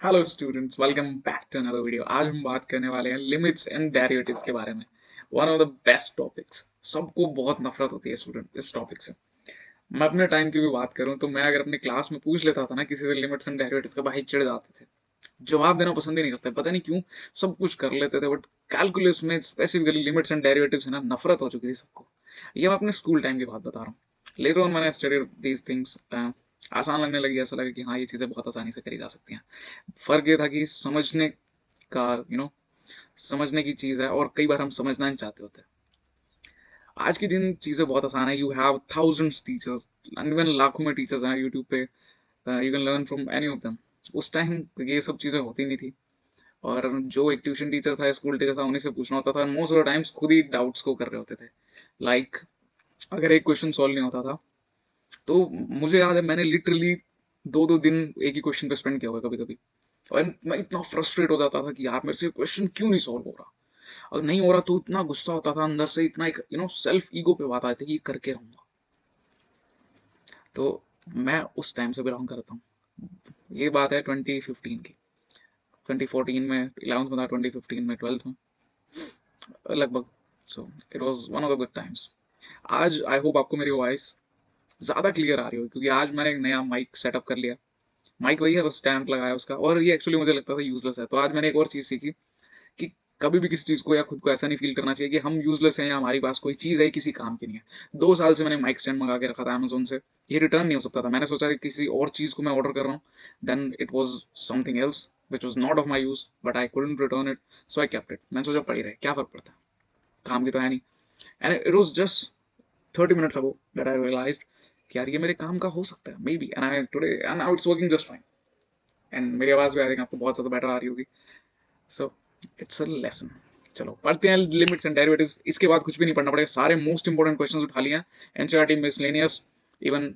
Hello students, welcome back to another video. आज हम बात करने वाले हैं लिमिट्स एंड डेरिवेटिव्स के बारे में। One of the best topics. सबको बहुत नफरत होती है स्टूडेंट इस टॉपिक से। मैं अपने टाइम की भी बात करूं तो मैं अगर अपनी क्लास में पूछ लेता था ना किसी से लिमिट्स एंड डेरिवेटिव्स का, भाई चिढ़ जाते थे। जवाब देना पसंद ही नहीं करते, पता नहीं क्यों। सब कुछ कर लेते थे बट कैलकुलस में स्पेसिफिकली लिमिट्स एंड डेरिवेटिव्स से ना नफरत हो चुकी थी सबको। ये मैं अपने स्कूल टाइम की बात बता रहा हूँ। लेटर ऑन मैंने स्टडीड दीज थिंग्स। आसान लगने लगी, ऐसा लगा कि हाँ ये चीज़ें बहुत आसानी से करी जा सकती हैं। फ़र्क ये था कि समझने का समझने की चीज़ है और कई बार हम समझना नहीं चाहते होते। आज की दिन चीज़ें बहुत आसान है। You have thousands teachers, even लाखों में टीचर्स हैं यूट्यूब पे। You can learn from any of them. उस टाइम ये सब चीज़ें होती नहीं थी। और जो एक ट्यूशन टीचर था, स्कूल टीचर था, उन्हीं से पूछना होता था। मोस्ट ऑफ द टाइम्स खुद ही डाउट्स को कर रहे होते थे। लाइक अगर एक क्वेश्चन सॉल्व नहीं होता था तो मुझे याद है मैंने लिटरली दो दो दिन एक ही क्वेश्चन पे स्पेंड किया हुआ कभी कभी। और मैं इतना फ्रस्ट्रेट हो जाता था कि यार मेरे से क्वेश्चन क्यों नहीं सॉल्व हो रहा। और नहीं हो रहा तो इतना गुस्सा होता था अंदर से, इतना एक सेल्फ ईगो पे बात आती थी कि ये करके रहूंगा। तो मैं उस टाइम से बिलोंग करता हूँ। ये बात है 2015 की। 2014 में 11th में था, 2015 में 12th में लगभग। So it was one of the good times. आज आई होप आपको मेरी वॉइस ज़्यादा क्लियर आ रही हो, क्योंकि आज मैंने एक नया माइक सेटअप कर लिया। माइक वही है, बस स्टैंड लगाया उसका। और ये एक्चुअली मुझे लगता था यूजलेस है, तो आज मैंने एक और चीज़ सीखी कि कभी भी किसी चीज़ को या खुद को ऐसा नहीं फील करना चाहिए कि हम यूजलेस हैं या हमारी पास कोई चीज़ है किसी काम की नहीं है। 2 साल से मैंने माइक स्टैंड मंगा के रखा था अमेजोन से। ये रिटर्न नहीं हो सकता था। मैंने सोचा कि किसी और चीज़ को मैं ऑर्डर कर रहा हूँ, then it was something else which was not of my use, but I couldn't return it. So I kept it. मैंने सोचा पड़ी रहे, क्या फर्क पड़ता है, काम की तो है नहीं। And it was just 30 minutes ago that I realized कि यार ये मेरे काम का हो सकता है, may be. And I today and now it's working just fine. And मेरी आवाज़ भी आई थिंक आपको बहुत ज़्यादा बेटर आ रही होगी। So it's a lesson. चलो पढ़ते हैं लिमिट्स एंड डेरिवेटिव्स। इसके बाद कुछ भी नहीं पढ़ना पड़ेगा, सारे मोस्ट इंपॉर्टेंट क्वेश्चंस उठा लिए हैं। एनसीईआरटी मिसलेनियस, इवन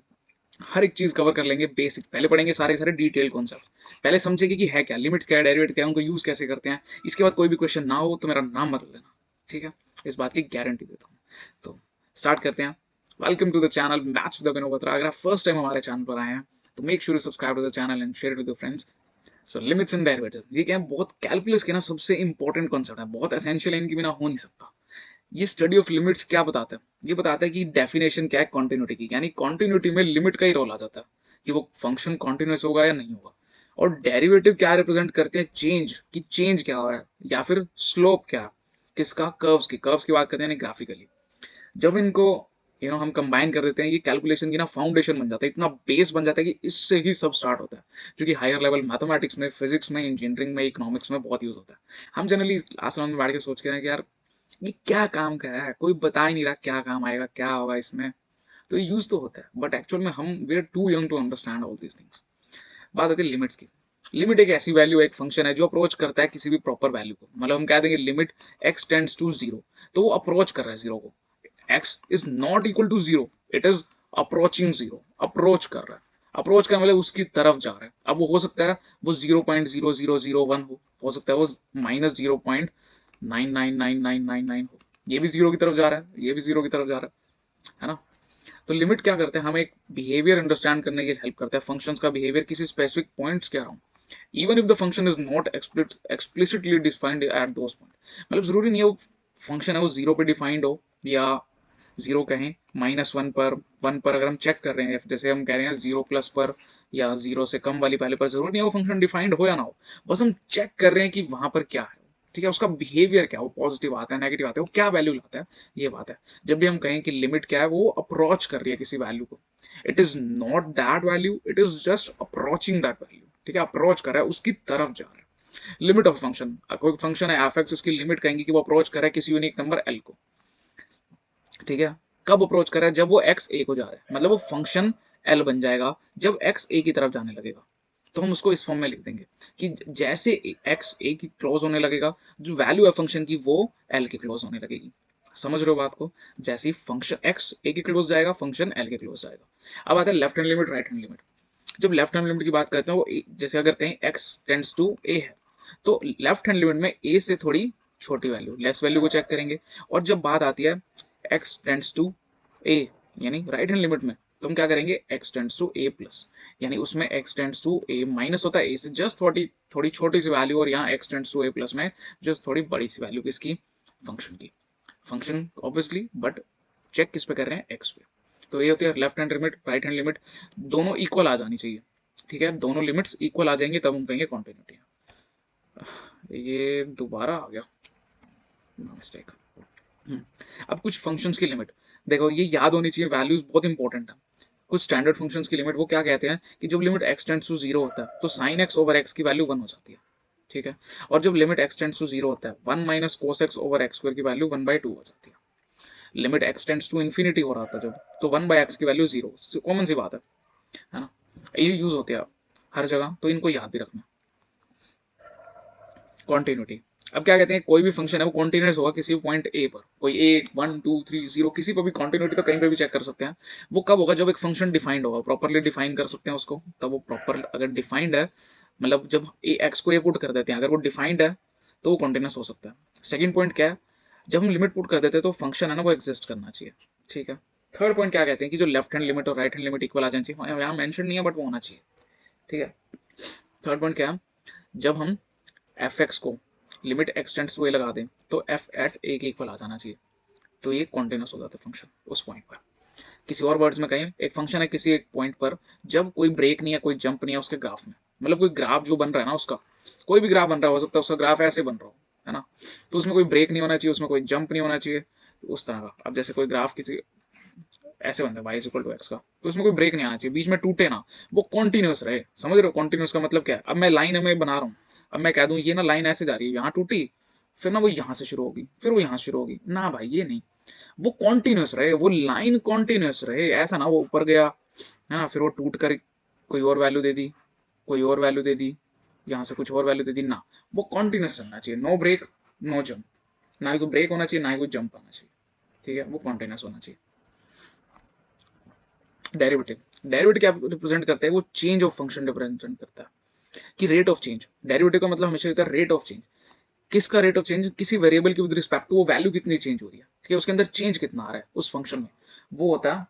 हर एक चीज कवर कर लेंगे। बेसिक पहले पढ़ेंगे, सारे सारे डिटेल कॉन्सेप्ट पहले समझेंगे कि है क्या, लिमिट्स क्या है, डेरिवेटिव क्या है, उनको यूज कैसे करते हैं। इसके बाद कोई भी क्वेश्चन ना हो तो मेरा नाम बदल देना, ठीक है? इस बात की गारंटी देता हूँ। तो स्टार्ट करते हैं। Welcome to the channel maths with Abhinav Batra. अगर आप फर्स्ट टाइम हमारे चैनल पर आए हैं तो make sure subscribe to the channel and share it with your friends. So limits and derivative ये क्या है, बहुत कैलकुलस के ना सबसे इंपॉर्टेंट कॉन्सेप्ट है, बहुत एसेंशियल है, इनके बिना हो नहीं सकता। ये स्टडी ऑफ लिमिट्स क्या बताता है? ये बताता है कि डेफिनेशन क्या है कॉन्टिन्यूटी की, यानी कॉन्टिन्यूटी में लिमिट का ही रोल आ जाता है कि वो फंक्शन कॉन्टिन्यूस होगा या नहीं होगा। और डेरिवेटिव क्या रिप्रेजेंट करते हैं? चेंज की, चेंज क्या हो रहा है, या फिर स्लोप क्या है, किसका? कर्व्स की बात करते हैं ग्राफिकली। जब इनको हम कंबाइन कर देते हैं, ये कैलकुलेशन की ना फाउंडेशन बन जाता है, इतना बेस बन जाता है कि इससे ही सब स्टार्ट होता है। जो कि हायर लेवल मैथमेटिक्स में, फिजिक्स में, इंजीनियरिंग में, इकोनॉमिक्स में बहुत यूज होता है। हम जनरली आसमान में बैठ के सोच के हैं कि यार ये क्या काम का है, कोई बता ही नहीं रहा क्या काम आएगा, क्या होगा इसमें। तो ये यूज तो होता है बट एक्चुअल में हम we are too young to understand all these things. बात आती है लिमिट्स की। लिमिट एक ऐसी वैल्यू, एक फंक्शन है जो अप्रोच करता है किसी भी प्रॉपर वैल्यू को। मतलब हम कह देंगे limit x tends to zero, तो वो अप्रोच कर रहा है जीरो को। X is not equal to zero, it is approaching zero. Approach कर रहा है, अप्रोच का मतलब उसकी तरफ जा रहा है। अब वो हो सकता है वो 0.0001 हो सकता है वो -0.999999 हो। ये भी जीरो की तरफ जा रहा है, ये भी जीरो की तरफ जा रहा है ना? तो लिमिट क्या करते हैं, हमें एक बिहेवियर अंडरस्टैंड करने की हेल्प करता है। फंक्शंस का बिहेवियर किसी स्पेसिफिक पॉइंट्स के around, even if the function is not explicitly defined at those point. मतलब जरूरी नहीं है वो फंक्शन है वो जीरो पे डिफाइंड हो, या जीरो कहें -1 पर, 1 पर अगर हम चेक कर रहे हैं, जैसे हम कह रहे हैं 0+ पर या जीरो से कम वाली पहले पर, जरूरी नहीं है वो फंक्शन डिफाइंड हो या ना हो। बस हम चेक कर रहे हैं कि वहां पर क्या है, ठीक है? उसका बिहेवियर क्या, वो पॉजिटिव आता है, नेगेटिव आता है, वो क्या वैल्यू लाता है, ये बात है। जब भी हम कहें कि लिमिट क्या है, वो अप्रोच कर रही है किसी वैल्यू को। It is not that value, it is just approaching that value, ठीक है? अप्रोच कर रहा है, उसकी तरफ जा रहा है। लिमिट ऑफ फंक्शन, कोई फंक्शन है एफ एक्स, उसकी लिमिट कहेंगे कि वो अप्रोच कर रहा है किसी यूनिक नंबर एल को, ठीक है? कब अप्रोच कर रहा है? जब वो एक्स ए को जा रहा है, मतलब वो फंक्शन एल बन जाएगा जब एक्स ए की तरफ जाने लगेगा। तो हम उसको इस फॉर्म में लिख देंगे कि जैसे एक्स ए की क्लोज होने लगेगा, जो वैल्यू है फंक्शन की वो एल के क्लोज होने लगेगी। समझ रहे हो बात को? जैसे ही फंक्शन एक्स ए के क्लोज जाएगा, फंक्शन एल के क्लोज जाएगा। अब आता है left hand limit, right hand limit. जब लेफ्ट हैंड लिमिट की बात करते हैं, वो जैसे अगर कहीं एक्स टेंड्स टू ए है, तो लेफ्ट हैंड लिमिट में ए से थोड़ी छोटी वैल्यू, लेस वैल्यू को चेक करेंगे। और जब बात आती है एक्स टेंड्स टू ए, यानी राइट हैंड लिमिट में, तो हम क्या करेंगे, x tends to a plus, यानी उसमें x tends to a minus होता है a से जस्ट थोड़ी थोड़ी छोटी सी वैल्यू, और यहाँ x tends to a plus में जस्ट थोड़ी बड़ी सी वैल्यू किसकी, फंक्शन की, फंक्शन ऑब्वियसली, बट चेक किस पे कर रहे हैं, x पे। तो ये होती है left hand limit, right hand limit दोनों इक्वल आ जानी चाहिए, ठीक है, दोनों लिमिट्स इक्वल आ जाएंगे तब हम कहेंगे कॉन्टिन्यूटी। ये दोबारा आ गया मिस्टेक। अब कुछ फंक्शंस की लिमिट देखो, ये याद होनी चाहिए, वैल्यूज बहुत इंपॉर्टेंट है। कुछ स्टैंडर्ड फंक्शंस की लिमिट वो क्या कहते हैं कि जब limit x tends to zero होता है तो साइन x ओवर x की वैल्यू 1 हो जाती है, ठीक है, और जब limit x tends to zero होता है 1 minus cos x over x square की वैल्यू 1/2 हो जाती है। Limit x tends to infinity हो रहा था जब, तो 1/x की वैल्यू 0, कॉमन सी बात है ना, ये यूज होते हैं हर जगह, तो इनको याद भी रखना। कॉन्टिन्यूटी, अब क्या कहते हैं, कोई भी फंक्शन है वो कॉन्टिन्यूस होगा किसी पॉइंट ए पर, कोई 1 2 3 0 किसी पर भी कॉन्टिन्यूटी तो कहीं पे भी चेक कर सकते हैं। वो कब होगा, जब एक फंक्शन डिफाइंड होगा, प्रॉपरली डिफाइन कर सकते हैं उसको, तब वो प्रॉपर अगर डिफाइंड है, मतलब जब ए एक्स को ए पुट कर देते हैं, अगर वो डिफाइंड है तो वो कॉन्टिन्यूस हो सकता है। सेकेंड पॉइंट क्या है, जब हम लिमिट पुट कर देते हैं तो फंक्शन है ना वो एग्जिस्ट करना चाहिए, ठीक है। थर्ड पॉइंट क्या कहते हैं कि जो लेफ्ट हैंड लिमिट और राइट हैंड लिमिट इक्वल आ जानी चाहिए, यहाँ मेंशन नहीं है बट वो होना चाहिए, ठीक है। थर्ड पॉइंट क्या है, जब हम एफ एक्स को लिमिट एक्स टेंड्स टू ए लगा दें तो एफ एट ए के इक्वल आ जाना चाहिए, तो ये कॉन्टिन्यूस हो जाता है फंक्शन उस पॉइंट पर। किसी और वर्ड्स में कहें, एक फंक्शन है किसी एक पॉइंट पर जब कोई ब्रेक नहीं है, कोई जंप नहीं है उसके ग्राफ में, मतलब कोई ग्राफ जो बन रहा है ना उसका, कोई भी ग्राफ बन रहा हो सकता है उसका ग्राफ ऐसे बन रहा हो, है ना, तो उसमें कोई ब्रेक नहीं होना चाहिए, उसमें कोई जंप नहीं होना चाहिए, तो उस तरह का। अब जैसे कोई ग्राफ किसी ऐसे बनता है वाई इक्वल टू एक्स का, तो उसमें कोई ब्रेक नहीं आना चाहिए, बीच में टूटे ना, वो कॉन्टिन्यूस रहे, समझ रहे हो, कॉन्टिन्यूस का मतलब क्या है, अब मैं लाइन में बना रहा हूँ, अब मैं कह दूं ये ना लाइन ऐसे जा रही है, यहाँ टूटी, फिर ना वो यहाँ से शुरू होगी, फिर वो यहाँ शुरू होगी ना, भाई ये नहीं, वो कॉन्टिन्यूस रहे, वो लाइन कॉन्टिन्यूस रहे, ऐसा ना वो ऊपर गया है ना, फिर वो टूट कर कोई और वैल्यू दे दी, कोई और वैल्यू दे दी, यहाँ से कुछ और वैल्यू दे दी ना, वो कॉन्टिन्यूस चलना चाहिए, नो ब्रेक नो जंप, ना ही कोई ब्रेक होना चाहिए ना ही कोई जंप आना चाहिए, ठीक है, वो कॉन्टिन्यूस होना चाहिए। डेरिवेटिव, डेरिवेटिव क्या रिप्रेजेंट करता है, वो चेंज ऑफ फंक्शन रिप्रेजेंट करता है, कि रेट ऑफ चेंज, डेरिवेटिव का मतलब हमेशा होता है रेट ऑफ चेंज, किसका रेट ऑफ चेंज, किसी वेरिएबल की विद रिस्पेक्ट टू वो वैल्यू कितनी चेंज हो रही है, ठीक है, उसके अंदर चेंज कितना आ रहा है उस फंक्शन में, वो होता है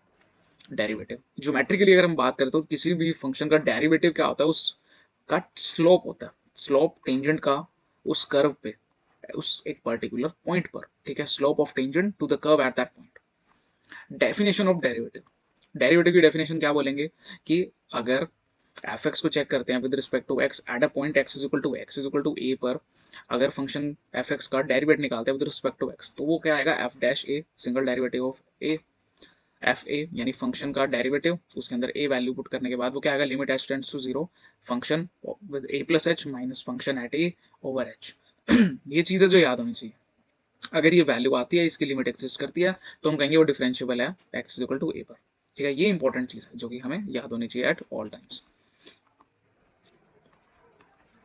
डेरिवेटिव। ज्योमेट्रिकली अगर हम बात करें तो किसी भी फंक्शन का डेरिवेटिव क्या होता है, उसका स्लोप होता है, स्लोप टेंजेंट का उस कर्व पे, उस एक पर्टिकुलर पॉइंट पर, ठीक है, slope of tangent to the curve at that point. Definition of derivative, derivative की डेफिनेशन क्या बोलेंगे कि अगर एफ एक्स को चेक करते हैं with respect to x at a point x is equal to a पर, अगर फंक्शन एफ एक्स का डेरिवेट निकालते हैं विद रिस्पेक्ट टू एक्स, तो वो क्या आएगा, F dash A, single derivative of A, F A यानी फंक्शन का डेरिवेटिव, उसके अंदर ए वैल्यू पुट करने के बाद वो क्या आएगा, limit h tends to zero, function with a plus h minus function at a over h. ये चीज़ें जो याद होनी चाहिए, अगर ये वैल्यू आती है, इसकी लिमिट एग्जिस्ट करती है, तो हम कहेंगे वो डिफरेंशियबल है x is equal to a पर, ठीक है, ये इंपॉर्टेंट चीज़ है जो कि हमें याद होनी चाहिए एट ऑल टाइम्स।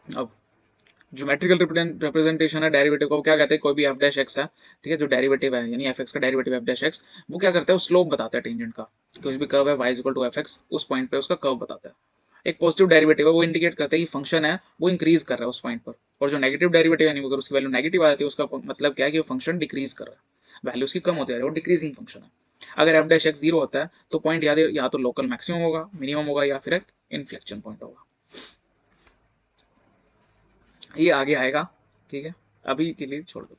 अब ज्योमेट्रिकल रिप्रेजेंटेशन है डेरिवेटिव को, क्या कहते हैं, कोई भी एफ डैश एक्स है, ठीक है, जो डेरिवेटिव है यानी एफ एक्स का डेरिवेटिव एफ डैश एक्स, वो क्या करता है, वो स्लोप बताता है टेंजेंट का, कोई भी कर्व है y is equal to f x, उस पॉइंट पे उसका कर्व बताता है। एक पॉजिटिव डेरिवेटिव है, वो इंडिकेट करता है कि फंक्शन है वो इंक्रीज कर रहा है उस पॉइंट पर, और जो नेगेटिव डेरिवेटिव है, अगर उसकी वैल्यू नेगेटिव आ जाती है, उसका मतलब क्या है कि वो फंक्शन डिक्रीज कर रहा है, वैल्यू उसकी कम होती है, वो डिक्रीजिंग फंक्शन है। अगर एफ डैश एक्स जीरो होता है तो पॉइंट या तो लोकल मैक्सिमम होगा, मिनिमम होगा, या फिर एक इन्फ्लेक्शन पॉइंट होगा, ये आगे आएगा, ठीक है, अभी के लिए छोड़ दो।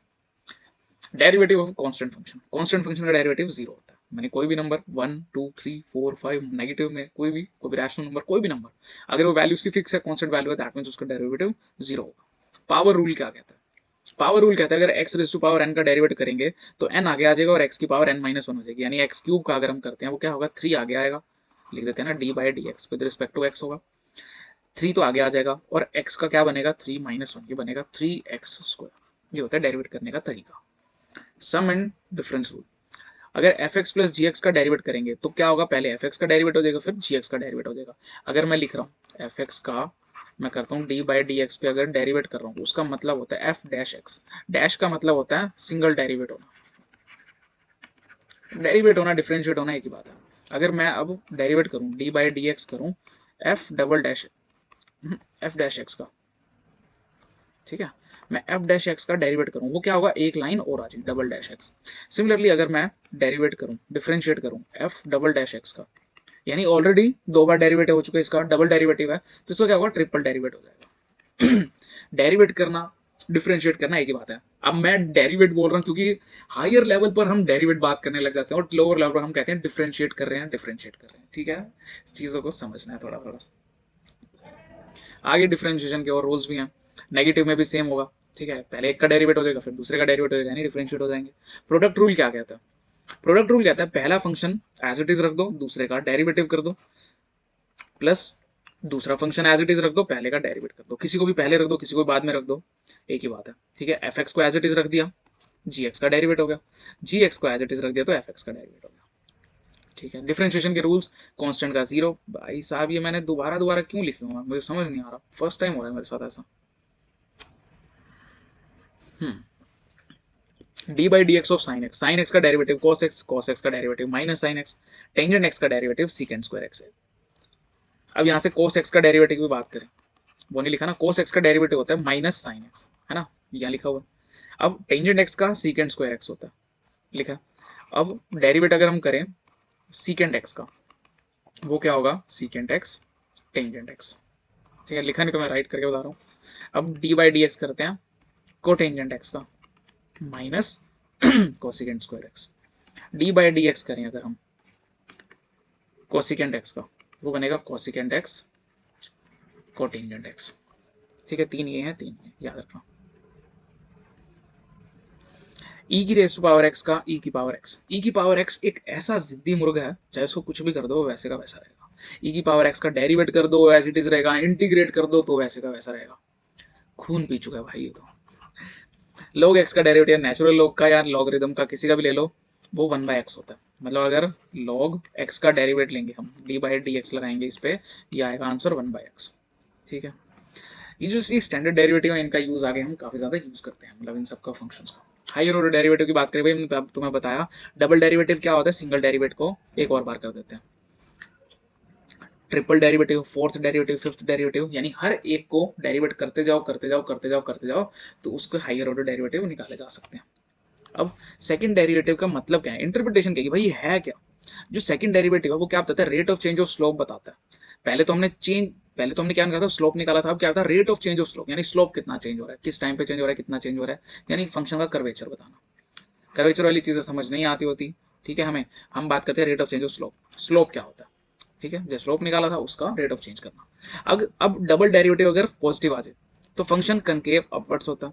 Derivative of constant function, constant function का डेरिवेटिव जीरो होता है, मैंने कोई भी नंबर 1 2 3 4 5 नेगेटिव में कोई भी रैशनल नंबर, कोई भी नंबर, अगर वो वैल्यू उसकी फिक्स है, कांस्टेंट वैल्यू है, दैट मींस उसका डेरिवेटिव जीरो होगा। पावर रूल क्या कहता है, पावर रूल कहता है अगर x raise to power n का डेरिवेटिव करेंगे तो n आगे आ जाएगा और x की पावर n माइनस वन हो जाएगी, यानी x क्यूब का अगर हम करते हैं वो क्या होगा, 3 आगे आएगा, लिख देते हैं ना, d by d x with respect to x होगा, 3 तो आगे आ जाएगा, और x का क्या बनेगा, 3 माइनस वन, ये बनेगा 3x स्क्वायर। ये होता है डेरिवेट करने का तरीका। सम एंड डिफरेंस रूल, अगर एफ एक्स प्लस जी एक्स का डेरिवेट करेंगे तो क्या होगा, पहले एफ एक्स का डेरिवेट हो जाएगा फिर जी एक्स का डेरिवेट हो जाएगा। अगर मैं लिख रहा हूँ एफ एक्स का, मैं करता हूँ डी बाई डी एक्स पे अगर डेरिवेट कर रहा हूँ, उसका मतलब होता है एफ डैश एक्स, डैश का मतलब होता है सिंगल डेरिवेट होना, डेरिवेट होना डिफरेंशिएट होना एक ही बात है। अगर मैं अब डेरिवेट करूँ डी बाई डी एक्स करूँ F double dash F dash x का, ठीक है, मैं एफ डैश एक्स का डेरिवेट करूं, वो क्या होगा, एक लाइन और आ जाएगी डबल डैश एक्स। सिमिलरली अगर मैं डेरिवेट करूं, डिफरेंशिएट करूं एफ डबल डैश एक्स का, यानी ऑलरेडी 2 बार डेरिवेटिव हो चुका है, इसका डबल डेरिवेटिव है, तो इसका क्या होगा, ट्रिपल डेरिवेट हो जाएगा। डेरिवेट करना, डिफरेंशिएट करना एक ही बात है। अब मैं डेरिवेट बोल रहा हूँ क्योंकि हायर लेवल पर हम डेरिवेट बात करने लग जाते हैं और लोअर लेवल पर हम कहते हैं डिफरेंशिएट कर रहे हैं, डिफरेंशिएट कर रहे हैं, ठीक है। चीजों को समझना है थोड़ा थोड़ा। आगे डिफरेंशिएशन के और रूल्स भी हैं। नेगेटिव में भी सेम होगा, ठीक है, पहले एक का डेरिवेट हो जाएगा फिर दूसरे का डेरिवेट हो जाएगा, यानी डिफरेंशिएट हो जाएंगे। प्रोडक्ट रूल क्या कहता है? प्रोडक्ट रूल कहता है पहला फंक्शन एज इट इज रख दो, दूसरे का डेरिवेटिव कर दो, प्लस दूसरा फंक्शन एज इट इज रख दो, पहले का डेरिवेट कर दो। किसी को भी पहले रख दो, किसी को बाद में रख दो, एक ही बात है, ठीक है। एफ एक्स को एज इट इज रख दिया, जी एक्स का डेरिवेट हो गया, जी एक्स को एज इट इज रख दिया तो एफ एक्स का डेरिवेट हो गया, ठीक है। डिफरेंशिएशन के रूल्स, कांस्टेंट का जीरो। भाई साहब ये मैंने दोबारा दोबारा क्यों लिखे हुआ है, मुझे समझ नहीं आ रहा, फर्स्ट टाइम हो रहा है मेरे साथ ऐसा। D by d x of sign x का डेरिवेटिव कॉस एक्स का derivative minus sine x, tangent x का डेरिवेटिव सीकेंड स्क्वायर एक्स है। अब यहाँ से कोस एक्स का डेरिवेटिव की बात करें, वो नहीं लिखा ना, कोस एक्स का डेरिवेटिव होता है माइनस साइन एक्स, है ना, यहाँ लिखा हुआ। अब टेंजेंट एक्स का सीकेंड स्क्वायर एक्स होता है, लिखा। अब डेरिवेट अगर हम करें सीकेंड एक्स का, वो क्या होगा, सीकेंड एक्स टेंजेंट एक्स, ठीक है, लिखा नहीं तो मैं राइट करके बता रहा हूँ। अब डी बाई डी एक्स करते हैं कोटेंजेंट एक्स का minus cosecant square x, D by d x करें अगर हम कोसिकेंड एक्स का, वो बनेगा कोसिकेंड एक्स कोटेंजेंट एक्स, ठीक है। तीन ये हैं, तीन ये याद रखना। ई की रेस टू पावर एक्स का ई की पावर एक्स, ई की पावर एक्स एक ऐसा जिद्दी मुर्गा है, चाहे उसको कुछ भी कर दो वैसे का वैसा रहेगा। ई की पावर एक्स का डेरिवेट कर दो एज इट इज रहेगा, इंटीग्रेट कर दो तो वैसे का वैसा रहेगा। खून पी चुका है भाई ये तो। लॉग एक्स का डेरिवेटिव नेचुरल लॉग का या लॉगरिदम का किसी का भी ले लो, वो 1/x होता है। मतलब अगर लॉग एक्स का डेरिवेट लेंगे हम, डी बाई डी एक्स लगाएंगे इस पे, ये आएगा आंसर 1/x, ठीक है। ये जो स्टैंडर्ड डेरिवेटिव है इनका यूज आगे हम काफी ज्यादा यूज करते हैं, मतलब इन सबका फंक्शंस का। हायर ऑर्डर डेरिवेटिव की बात करें भाई, मैंने तुम्हें बताया डबल डेरिवेटिव क्या होता है, सिंगल डेरिवेट को एक और बार कर देते हैं। Triple derivative, fourth derivative, fifth derivative, यानी हर एक को डेरिवेट करते जाओ करते जाओ करते जाओ करते जाओ, तो उसको हायर ऑर्डर डेरिवेटिव निकाले जा सकते हैं। अब सेकंड डेरिवेटिव का मतलब क्या है, इंटरप्रिटेशन क्या है भाई, है क्या। जो सेकंड डेरिवेटिव है वो क्या बताता है, rate of change of slope बताता है। पहले तो हमने क्या निकाला था, स्लोप निकाला था। अब क्या था, rate of change of slope, यानी स्लोप कितना चेंज हो रहा है, किस टाइम पे चेंज हो रहा है, कितना चेंज हो रहा है, यानी फंक्शन का कर्वेचर बताना। कर्वेचर वाली चीजें समझ नहीं आती होती, ठीक है हमें, हम बात करते हैं rate of change of slope. Slope क्या होता है, ठीक है, जो स्लोप निकाला था उसका रेट ऑफ चेंज करना। अब डबल डेरिवेटिव अगर पॉजिटिव आ जाए तो फंक्शन कनकेव अपवर्ड्स होता है,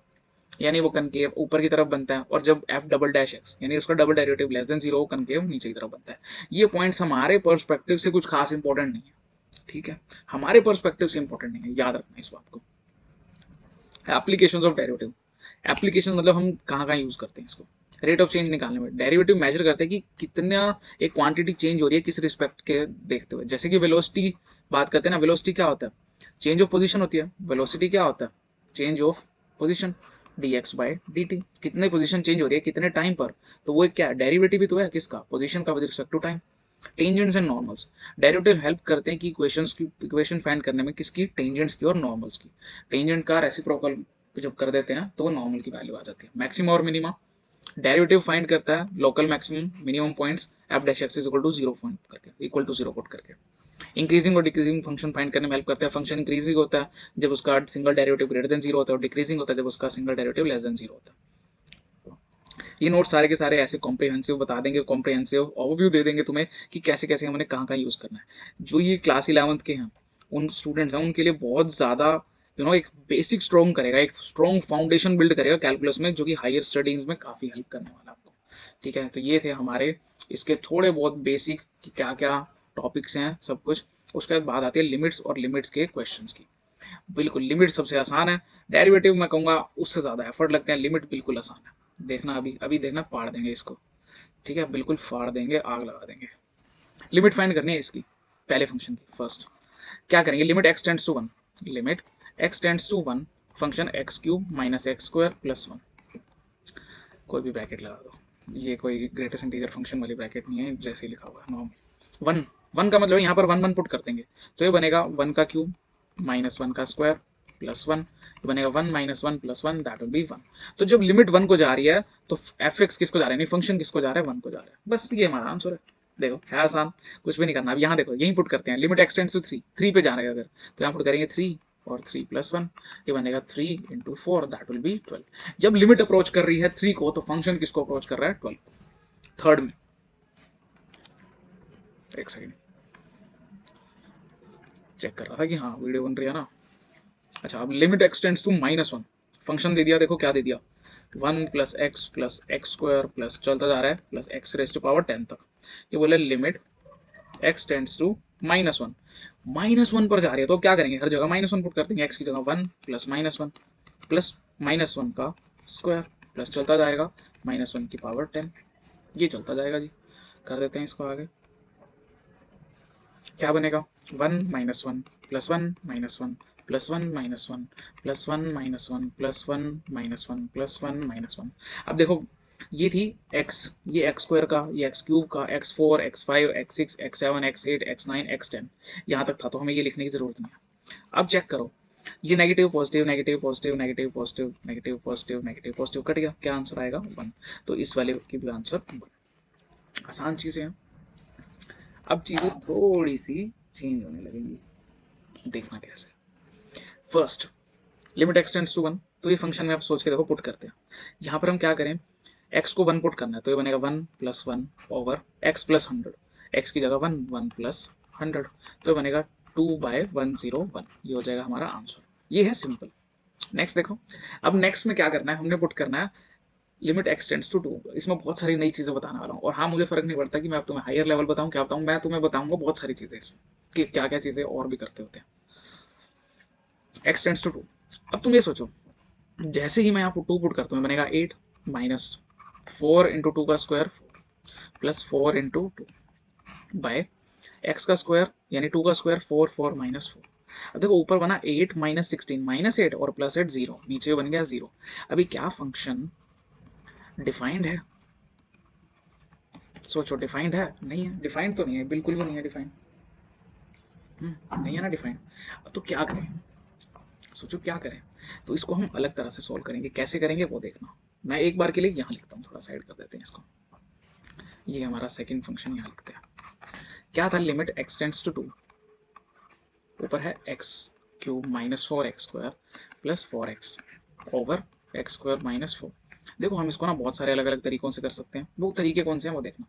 यानी वो कनकेव ऊपर की तरफ बनता है। और जब एफ डबल डैश एक्स यानी उसका double derivative less than zero, concave नीचे की तरफ बनता है। ये पॉइंट्स हमारे पर्सपेक्टिव से कुछ खास इंपॉर्टेंट नहीं है, ठीक है, हमारे पर्सपेक्टिव से इंपॉर्टेंट नहीं है, याद रखना इस बात को। एप्लीकेशंस ऑफ डेरिवेटिव, एप्लीकेशन मतलब हम कहाँ कहाँ यूज करते हैं इसको, रेट ऑफ चेंज निकालने में। डेरिवेटिव मेजर करते हैं कि कितना एक क्वांटिटी चेंज हो रही है किस रिस्पेक्ट के देखते हुए। जैसे कि वेलोसिटी बात करते हैं ना, वेलोसिटी क्या होता है, चेंज ऑफ पोजीशन होती है। वेलोसिटी क्या होता है, change of position, dx by dt, कितने पोजीशन चेंज हो रही है कितने टाइम पर, तो वो एक क्या है, डेरिवेटिव ही तो है किसका, पोजीशन का with respect to time. Tangents and normals, derivative help करते हैं कि इक्वेशन फाइंड करने में, किसकी, टेंजेंट्स की और नॉर्मल्स की। टेंजेंट का रेसिप्रोकल जब कर देते हैं तो नॉर्मल की वैल्यू आ जाती है। मैक्सिमम और मिनिमा, डेरिवेटिव फाइंड करता है local maximum minimum points f dash x is equal to zero point करके, इक्वल टू जीरो पुट करके। इंक्रीजिंग और डिक्रीजिंग फंक्शन फाइंड करने में हेल्प करता है। फंक्शन इंक्रीजिंग होता है जब उसका single derivative greater than zero होता है, और डिक्रीजिंग होता है जब उसका single derivative less than zero होता है। ये नोट सारे के सारे ऐसे कॉम्प्रिहेंसिव बता देंगे, कॉम्प्रिहेंसिव ओवरव्यू दे देंगे तुम्हें कि कैसे कैसे हमने कहाँ कहाँ यूज करना है। जो ये क्लास 11th के हैं उन स्टूडेंट्स हैं उनके लिए बहुत ज़्यादा एक बेसिक स्ट्रॉन्ग करेगा, एक स्ट्रॉन्ग फाउंडेशन बिल्ड करेगा कैलकुलस में, जो कि हायर स्टडीज में काफ़ी हेल्प करने वाला है आपको, ठीक है। तो ये थे हमारे इसके थोड़े बहुत बेसिक कि क्या क्या टॉपिक्स हैं सब कुछ। उसके बाद बात आती है लिमिट्स और लिमिट्स के क्वेश्चंस की। बिल्कुल लिमिट सबसे आसान है, डेरिवेटिव मैं कहूँगा उससे ज़्यादा एफर्ट लगते हैं, लिमिट बिल्कुल आसान है। देखना अभी अभी देखना, फाड़ देंगे इसको, ठीक है, बिल्कुल फाड़ देंगे, आग लगा देंगे। लिमिट फाइंड करनी है इसकी, पहले फंक्शन की। फर्स्ट क्या करेंगे, limit x tends to one, limit x tends to one function x cube minus x square plus one, कोई भी ब्रैकेट लगा दो, ये कोई ग्रेटेस्ट इंटीजर फंक्शन वाली ब्रैकेट नहीं है, जैसे लिखा हुआ है नॉर्मल। वन, वन का मतलब यहाँ पर वन वन पुट कर देंगे तो ये बनेगा वन का क्यूब माइनस वन का स्क्वायर प्लस वन, बनेगा one minus one plus one, that will B one. तो जब लिमिट वन को जा रही है तो एफ एक्स किसको जा रहा है, नहीं फंक्शन किसको जा रहा है, वन को जा रहा है, बस ये हमारा आंसर है। देखो है आसान, कुछ भी नहीं करना। अब यहाँ देखो यहीं पुट करते हैं, लिमिट एक्सटेंड्स टू 3, 3 पे जा रहे हैं अगर, तो यहाँ पुट करेंगे 3 और 3 प्लस 1, ये बनेगा 3 इंटू 4, दैट विल बी 12। जब लिमिट अप्रोच कर रही है 3 को, तो फंक्शन किसको अप्रोच कर रहा है? 12। थर्ड में, एक सेकेंड चेक कर रहा था कि हाँ वीडियो बन रही है ना। अच्छा, अब लिमिट एक्सटेंड्स टू -1, फंक्शन दे दिया, देखो क्या दे दिया, 1 प्लस एक्स स्क्वायर प्लस चलता जा रहा है plus x raise to power 10 तक। ये बोले लिमिट एक्स टेंड्स टू -1, -1 पर जा रही है तो क्या करेंगे, हर जगह -1 पुट कर देंगे, एक्स की जगह 1 प्लस -1 प्लस -1 का स्क्वायर प्लस चलता जाएगा -1 की पावर 10, ये चलता जाएगा जी। कर देते हैं इसको आगे, क्या बनेगा, 1 -1 plus 1 -1 plus 1 -1 plus 1 -1 plus 1 -1 plus 1 -1। अब देखो ये थी x, ये एक्स स्क्वायर का, ये एक्स क्यूब का, x4 x5 x6 x7 x8 x9 x10, यहाँ तक था तो हमें ये लिखने की जरूरत नहीं है। अब चेक करो, ये negative positive negative positive negative positive negative positive negative positive cut गया, क्या आंसर आएगा 1। तो इस वाले की भी आंसर 1। आसान चीजें हैं। अब चीजें थोड़ी सी चेंज होने लगेंगी, देखना कैसे। फर्स्ट, लिमिट एक्सटेंड्स टू 1, तो ये फंक्शन में आप सोच के देखो, पुट करते हैं। यहाँ पर हम क्या करें, x को 1 पुट करना है, तो ये बनेगा 1 plus 1 over x plus 100, x की जगह 1 1 प्लस 100, तो ये बनेगा 2/101, ये हो जाएगा हमारा आंसर। ये है सिंपल। नेक्स्ट देखो, अब नेक्स्ट में क्या करना है, हमने पुट करना है लिमिट एक्सटेंड्स टू 2। इसमें बहुत सारी नई चीजें बताने वाला हूँ, और हाँ मुझे फर्क नहीं पड़ता कि मैं अब तुम्हें हायर लेवल बताऊँ क्या बताऊँ, मैं तुम्हें बताऊंगा बहुत सारी चीजें इसमें कि क्या क्या चीजें और भी करते होते हैं। एक्सटेंड्स टू 2, अब तुम ये सोचो, जैसे ही मैं यहाँ पर 2 पुट करता हूँ बनेगा 8 माइनस 4 इंटू 2 का square plus 4 into 2 by x का स्क्वायर यानी 2 का स्क्वायर 4 4 -4। अब देखो ऊपर बना 8 -16 -8 और +8 0, नीचे बन गया 0। अभी क्या फंक्शन डिफाइंड है? सोचो, डिफाइंड है? नहीं है, डिफाइंड तो नहीं है, बिल्कुल भी नहीं है डिफाइंड। नहीं है ना डिफाइंड। तो क्या करें, सोचो क्या करें। तो इसको हम अलग तरह से सॉल्व करेंगे, कैसे करेंगे वो देखना। मैं एक बार के लिए यहाँ लिखता हूँ, थोड़ा साइड कर देते हैं इसको। ये हमारा सेकंड फंक्शन यहाँ लिखते हैं। क्या था, लिमिट एक्सटेंड्स टू 2, ऊपर है x cube -4x² plus 4x over x² -4। देखो हम इसको ना बहुत सारे अलग अलग तरीकों से कर सकते हैं, वो तरीके कौन से हैं वो देखना।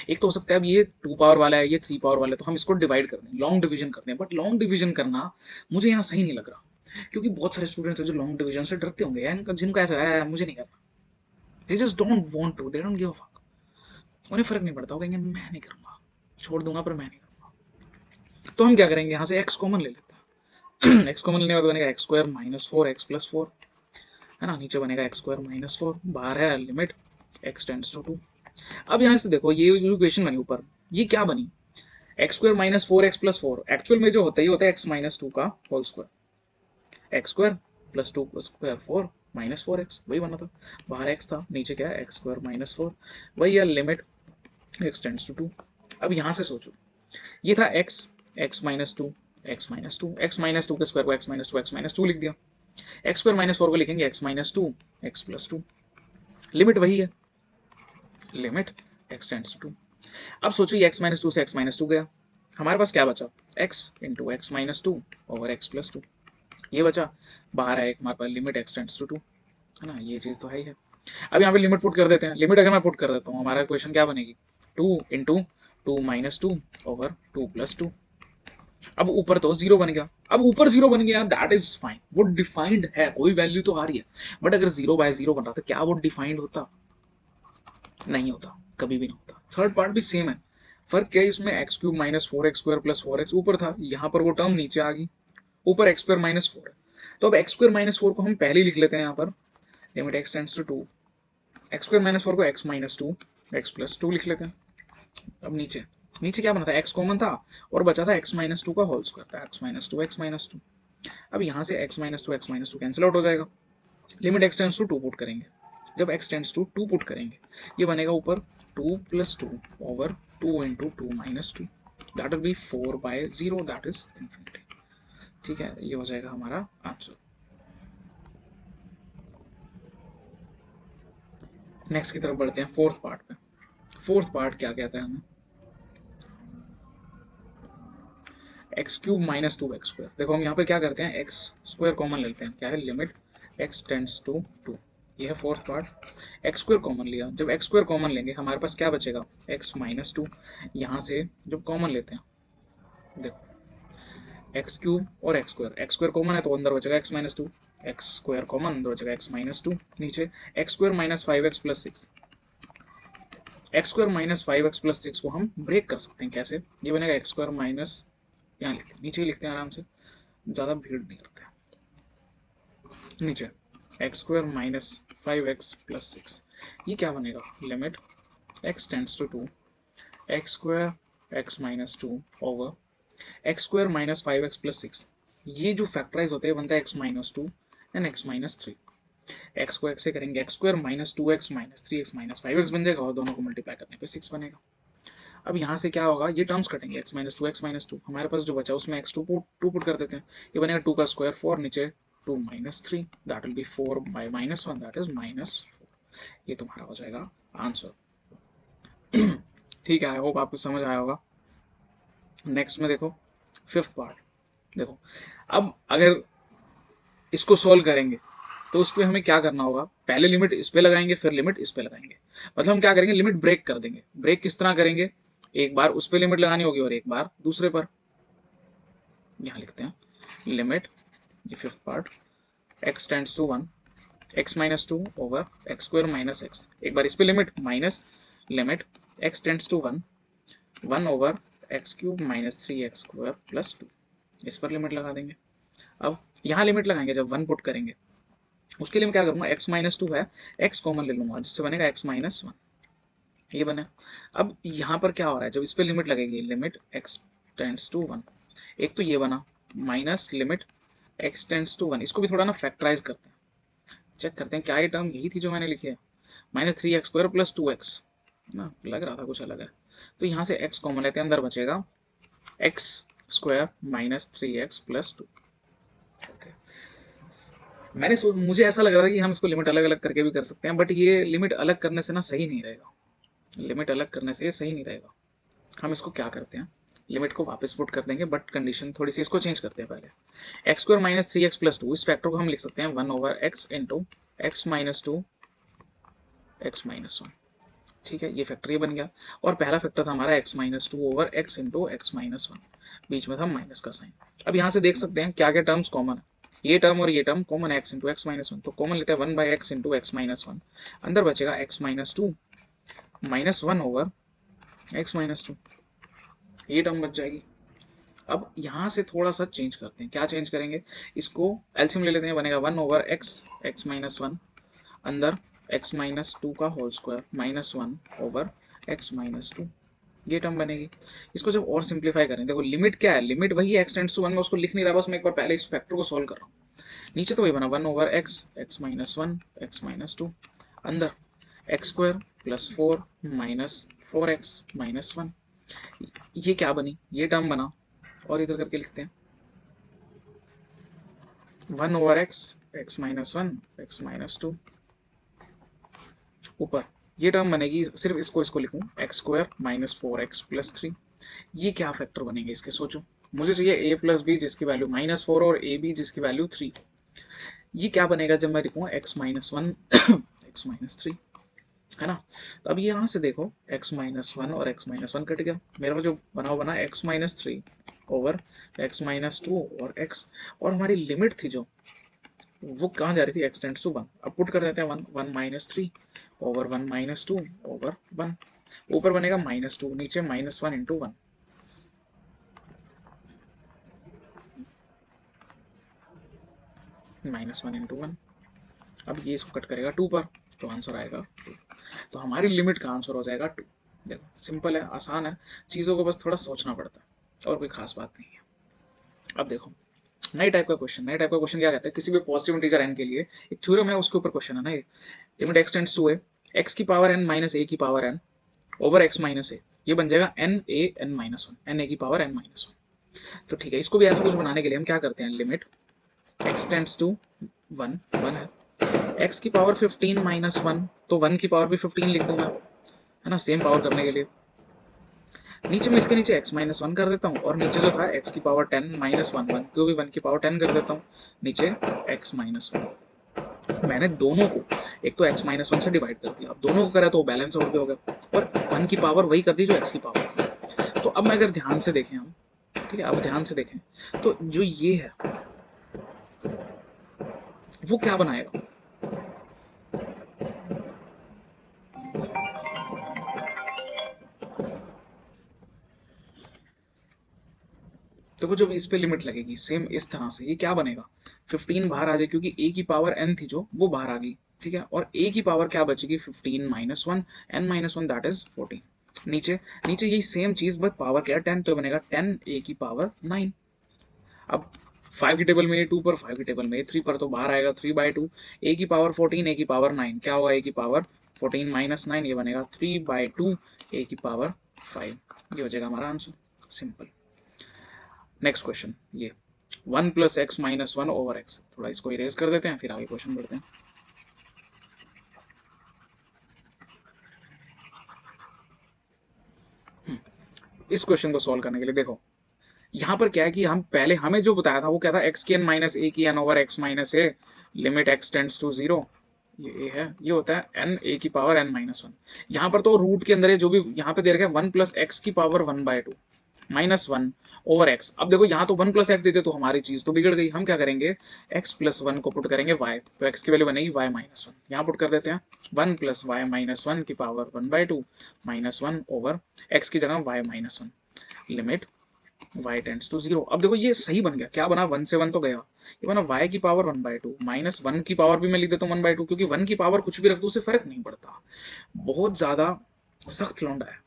एक तो हो सकता है अब ये 2 पावर वाला है, ये 3 पावर वाला है, तो हम इसको डिवाइड कर दें, लॉन्ग डिवीजन कर दें। बट लॉन्ग डिवीजन करना मुझे यहाँ सही नहीं लग रहा, क्योंकि बहुत सारे स्टूडेंट्स हैं जो लॉन्ग डिवीजन से डरते होंगे यार, जिनको ऐसा है मुझे नहीं करना, they just don't want to, they don't give a fuck, उन्हें फर्क नहीं पड़ता, वो कहेंगे मैं नहीं करूंगा, छोड़ दूंगा पर मैं नहीं करूंगा। तो हम क्या करेंगे, यहाँ से एक्स कॉमन ले लेते हैं। एक्स कॉमन लेने के बाद बनेगा x² -4x प्लस 4, है ना, नीचे बनेगा x² -4, बाहर है लिमिट x टेंड्स टू 2। अब यहाँ से देखो ये जो इक्वेशन बनी ऊपर, ये क्या बनी, x² -4x प्लस 4, एक्चुअल में जो होता है ये होता है x-2 का होल स्क्वायर, x² प्लस 2 का स्क्वायर 4 -4x, वही बना था। बाहर x था, नीचे क्या है x² -4, वही है लिमिट x टेंड्स टू 2। अब यहाँ से सोचो, ये था x, x-2 x-2, x-2 के स्क्वायर को x-2 x-2 लिख दिया, x² -4 को लिखेंगे x-2 x प्लस 2, लिमिट वही है, लिमिट x टेंड्स टू 2। अब सोचो ये x-2 से x-2 गया, हमारे पास क्या बचा, x into x-2 over x plus 2, ये बचा। बाहर है एक हमारे पास लिमिट x टेंड्स टू 2, है ना, ये चीज़ तो है ही है। अब यहाँ पे लिमिट पुट कर देते हैं, लिमिट अगर मैं पुट कर देता हूँ हमारा क्वेश्चन क्या बनेगी, 2 इंटू 2 - 2 ओवर 2 प्लस 2। अब ऊपर तो 0 बन गया, अब ऊपर 0 बन गया दैट इज फाइन, वो डिफाइंड है, कोई वैल्यू तो आ रही है। बट अगर 0/0 बन रहा था, क्या वो डिफाइंड होता? नहीं होता, कभी भी नहीं होता। थर्ड पार्ट भी सेम है, फर्क क्या है इसमें, x³ -4x² प्लस 4x ऊपर था, यहाँ पर वो टर्म नीचे आ गई, ऊपर x² -4 है। तो अब x² -4 को हम पहले ही लिख लेते हैं यहाँ पर, limit x tends to 2, x² -4 को x-2 x प्लस 2 लिख लेते हैं। अब नीचे, नीचे क्या बना था, x कॉमन था और बचा था x-2 का होल स्क्वायर था, x-2 x-2। अब यहाँ से x-2 x-2 कैंसिल आउट हो जाएगा, limit x tends to 2 put करेंगे, जब x टेंड्स टू 2 पुट करेंगे ये बनेगा ऊपर 2 + 2 over 2 into 2 - 2, that will B 4/0, that is infinity. ठीक है, ये हो जाएगा हमारा आंसर। नेक्स्ट की तरफ बढ़ते हैं, फोर्थ पार्ट पे। फोर्थ पार्ट क्या कहता है हमें, x cube minus two x square. देखो हम यहाँ पे क्या करते हैं, एक्स स्क्वायर कॉमन लेते हैं, क्या है limit x tends to two, ये है fourth part. X square common लिया, जब एक्स स्क्वायर कॉमन लेंगे हमारे पास क्या बचेगा, एक्स माइनस टू। यहाँ से जब कॉमन लेते हैं, देखो एक्स क्यूब और एक्स स्क्वायर कॉमन है तो अंदर बचेगा x minus two, x square common अंदर बचेगा एक्स माइनस टू, नीचे x square minus five x plus six. X square minus five x plus six को हम ब्रेक कर सकते हैं, कैसे, ये बनेगा एक्स स्क्वायर माइनस, यहाँ लिखते हैं नीचे ही लिखते हैं आराम से, ज़्यादा भीड़ नहीं करते हैं, नीचे x square minus five x plus six, ये क्या बनेगा, limit x tends to two x square x minus two over x square minus five x plus six. ये जो फैक्टराइज होते हैं बनता है x minus two and x minus three. X को एक्स से करेंगे, x square minus two x minus three x minus five x बन जाएगा और दोनों को मल्टीप्लाई करने पे सिक्स बनेगा। अब यहाँ से क्या होगा, ये टर्म्स कटेंगे, एक्स माइनस टू हमारे पास जो बचा उसमें एक्स टू पुट कर देते हैं, ये बनेगा टू का स्क्वायर फोर, नीचे two minus three, that will be four by minus one, that is minus four. ये तुम्हारा हो जाएगा आंसर। ठीक है, आई होप आपको समझ आया होगा। नेक्स्ट में देखो फिफ्थ पार्ट, देखो अब अगर इसको सॉल्व करेंगे तो उस पर हमें क्या करना होगा, पहले लिमिट इस पे लगाएंगे फिर लिमिट इस पे लगाएंगे। मतलब हम क्या करेंगे, लिमिट ब्रेक कर देंगे। ब्रेक किस तरह करेंगे, एक बार उस पे लिमिट लगानी होगी और एक बार दूसरे पर। यहाँ लिखते हैं लिमिट, ये fifth part, x tends to one x minus two over x square minus x, एक बार इस पे limit minus limit x tends to one one over x cube minus three x square plus two, इस पर limit लगा देंगे। अब यहाँ लिमिट लगाएंगे जब वन पुट करेंगे, उसके लिए मैं क्या करूंगा, x माइनस टू है, x कॉमन ले लूंगा जिससे बनेगा x माइनस वन, ये बने। अब यहाँ पर क्या हो रहा है, जब इस पे लिमिट लगेगी, limit x tends to one, एक तो ये बना minus limit x tends to one, इसको भी थोड़ा ना फैक्टराइज करते हैं, चेक करते हैं क्या ये टर्म यही थी जो मैंने लिखी है, minus three x square plus to x ना, लग रहा था कुछ अलग है। तो यहाँ से x कॉमन लेते हैं, अंदर बचेगा x square minus three x plus two. मुझे ऐसा लग रहा था कि हम इसको लिमिट अलग अलग करके भी कर सकते हैं, बट ये लिमिट अलग करने से ना सही नहीं रहेगा, लिमिट अलग करने से ये सही नहीं रहेगा। हम इसको क्या करते हैं, लिमिट को वापस पुट कर देंगे, बट कंडीशन थोड़ी सी इसको चेंज करते हैं। पहले x square minus three x plus two, इस फैक्टर को हम लिख सकते हैं one over x into x minus two x minus one, ठीक है, ये फैक्टर ये बन गया। और पहला फैक्टर था हमारा x minus two over x into x minus one, बीच में था माइनस का साइन। अब यहाँ से देख सकते हैं क्या क्या टर्म्स कॉमन है, ये टर्म और ये टर्म कॉमन है, x into x minus one, तो कॉमन लेते हैं one by x into x minus one, अंदर बचेगा x minus to minus one over x minus two, ये टर्म बच जाएगी। अब यहाँ से थोड़ा सा चेंज करते हैं, क्या चेंज करेंगे, इसको एलसीएम ले लेते हैं, बनेगा one over x x minus one, अंदर एक्स माइनस टू का whole square minus one over x minus two, ये टर्म बनेगी। इसको जब और सिंप्लीफाई करें, देखो लिमिट क्या है, लिमिट वही है एक्स टेंड्स टू वन, मैं उसको लिख नहीं रहा, बस मैं एक बार पहले इस फैक्टर को सॉल्व कर रहा हूँ। नीचे तो वही बना one over x x minus one x minus two, अंदर x square plus four minus four x minus one, ये क्या बनी, ये टर्म बना। और इधर करके लिखते हैं one over x x minus one x minus to, ऊपर ये टर्म बनेगी, सिर्फ इसको लिखूं x square minus four x plus three, ये क्या फैक्टर बनेंगे इसके, सोचो। मुझे चाहिए ए प्लस बी जिसकी वैल्यू माइनस फोर और ए बी जिसकी वैल्यू थ्री, ये क्या बनेगा जब मैं लिखूंगा x minus one x minus three, है ना। तो अब यहाँ से देखो x माइनस वन और x माइनस वन कट गया, मेरा जो बना x minus three over x minus two और x, और हमारी लिमिट थी जो वो कहाँ जा रही थी, x टेंड्स टू वन, अब पुट कर देते हैं one one minus three over one minus two over one, ऊपर बनेगा माइनस टू, नीचे minus one into one, minus one into one. अब ये इसको कट करेगा टू पर, तो आंसर आएगा टू, तो हमारी लिमिट का आंसर हो जाएगा टू। देखो सिंपल है, आसान है, चीज़ों को बस थोड़ा सोचना पड़ता है और कोई खास बात नहीं है। अब देखो नई टाइप का क्वेश्चन, नई टाइप का क्वेश्चन क्या कहता है, किसी भी पॉजिटिव इंटीजर एन के लिए एक थ्योरम है, उसके ऊपर क्वेश्चन है ना ये, limit x tends to a x की पावर एन माइनस ए की power n over x minus a, ये बन जाएगा n a n minus one, n a की पावर एन माइनस वन। तो ठीक है, इसको भी ऐसा कुछ बनाने के लिए हम क्या करते हैं, limit x tends to one one है, एक्स की पावर 15 माइनस वन, तो वन की पावर भी 15 लिख दूँ मैं, है ना, सेम पावर करने के लिए। नीचे में इसके नीचे x माइनस वन कर देता हूँ और नीचे जो था x की पावर 10 माइनस वन वन को भी 1 की पावर 10 कर देता हूँ, नीचे x माइनस वन। मैंने दोनों को एक तो x माइनस वन से डिवाइड कर दिया, अब दोनों को करा तो बैलेंस आउट भी हो गया और 1 की पावर वही कर दी जो x की पावर थी। तो अब मैं अगर ध्यान से देखें हम, ठीक है, अब ध्यान से देखें तो जो ये है वो क्या बनाएगा, तो वो जब इस पे लिमिट लगेगी सेम इस तरह से ये क्या बनेगा, 15 बाहर आ जाए क्योंकि a की पावर n थी जो वो बाहर आ गई, ठीक है, और a की पावर क्या बचेगी 15 minus one, n minus one that is 14। नीचे नीचे यही सेम चीज बट पावर क्या है 10, तो बनेगा 10 a की पावर 9। अब 5 की टेबल में टू पर, 5 की टेबल में थ्री पर, तो बाहर आएगा 3/2, ए की पावर 14 ए की पावर 9 क्या होगा, ए की पावर 14 माइनस 9 ये बनेगा 3/2 ए की पावर 5। ये हो जाएगा हमारा आंसर, सिंपल। नेक्स्ट क्वेश्चन ये 1 plus x minus one over x, थोड़ा इसको इरेज कर देते हैं फिर आगे क्वेश्चन बढ़ते हैं। इस क्वेश्चन को सॉल्व करने के लिए देखो यहाँ पर क्या है कि हम पहले हमें जो बताया था वो क्या था, एक्स की एन माइनस ए की n over x minus a, limit x tends to zero, ये ए है, ये होता है एन ए की पावर एन माइनस वन। यहाँ पर तो रूट के अंदर है जो भी यहाँ पे दे रखा है 1 प्लस एक्स की power 1/2 minus one over x. अब देखो यहाँ तो 1 प्लस एक्स देते तो हमारी चीज तो बिगड़ गई, हम क्या करेंगे एक्स प्लस वन को पुट करेंगे वाई, तो एक्स की वैल्यू बनेगी वाई माइनस वन, यहाँ पुट कर देते हैं 1 प्लस वाई माइनस वन की power 1/2 minus one over x की जगह y minus one, limit y tends to zero. अब देखो ये सही बन गया, क्या बना, 1 से 1 तो गया, ये बना y की पावर 1/2 माइनस 1 की पावर भी मैं लिख देता हूँ 1/2 क्योंकि 1 की पावर कुछ भी रख दो उसे फर्क नहीं पड़ता, बहुत ज्यादा सख्त लौंडा है।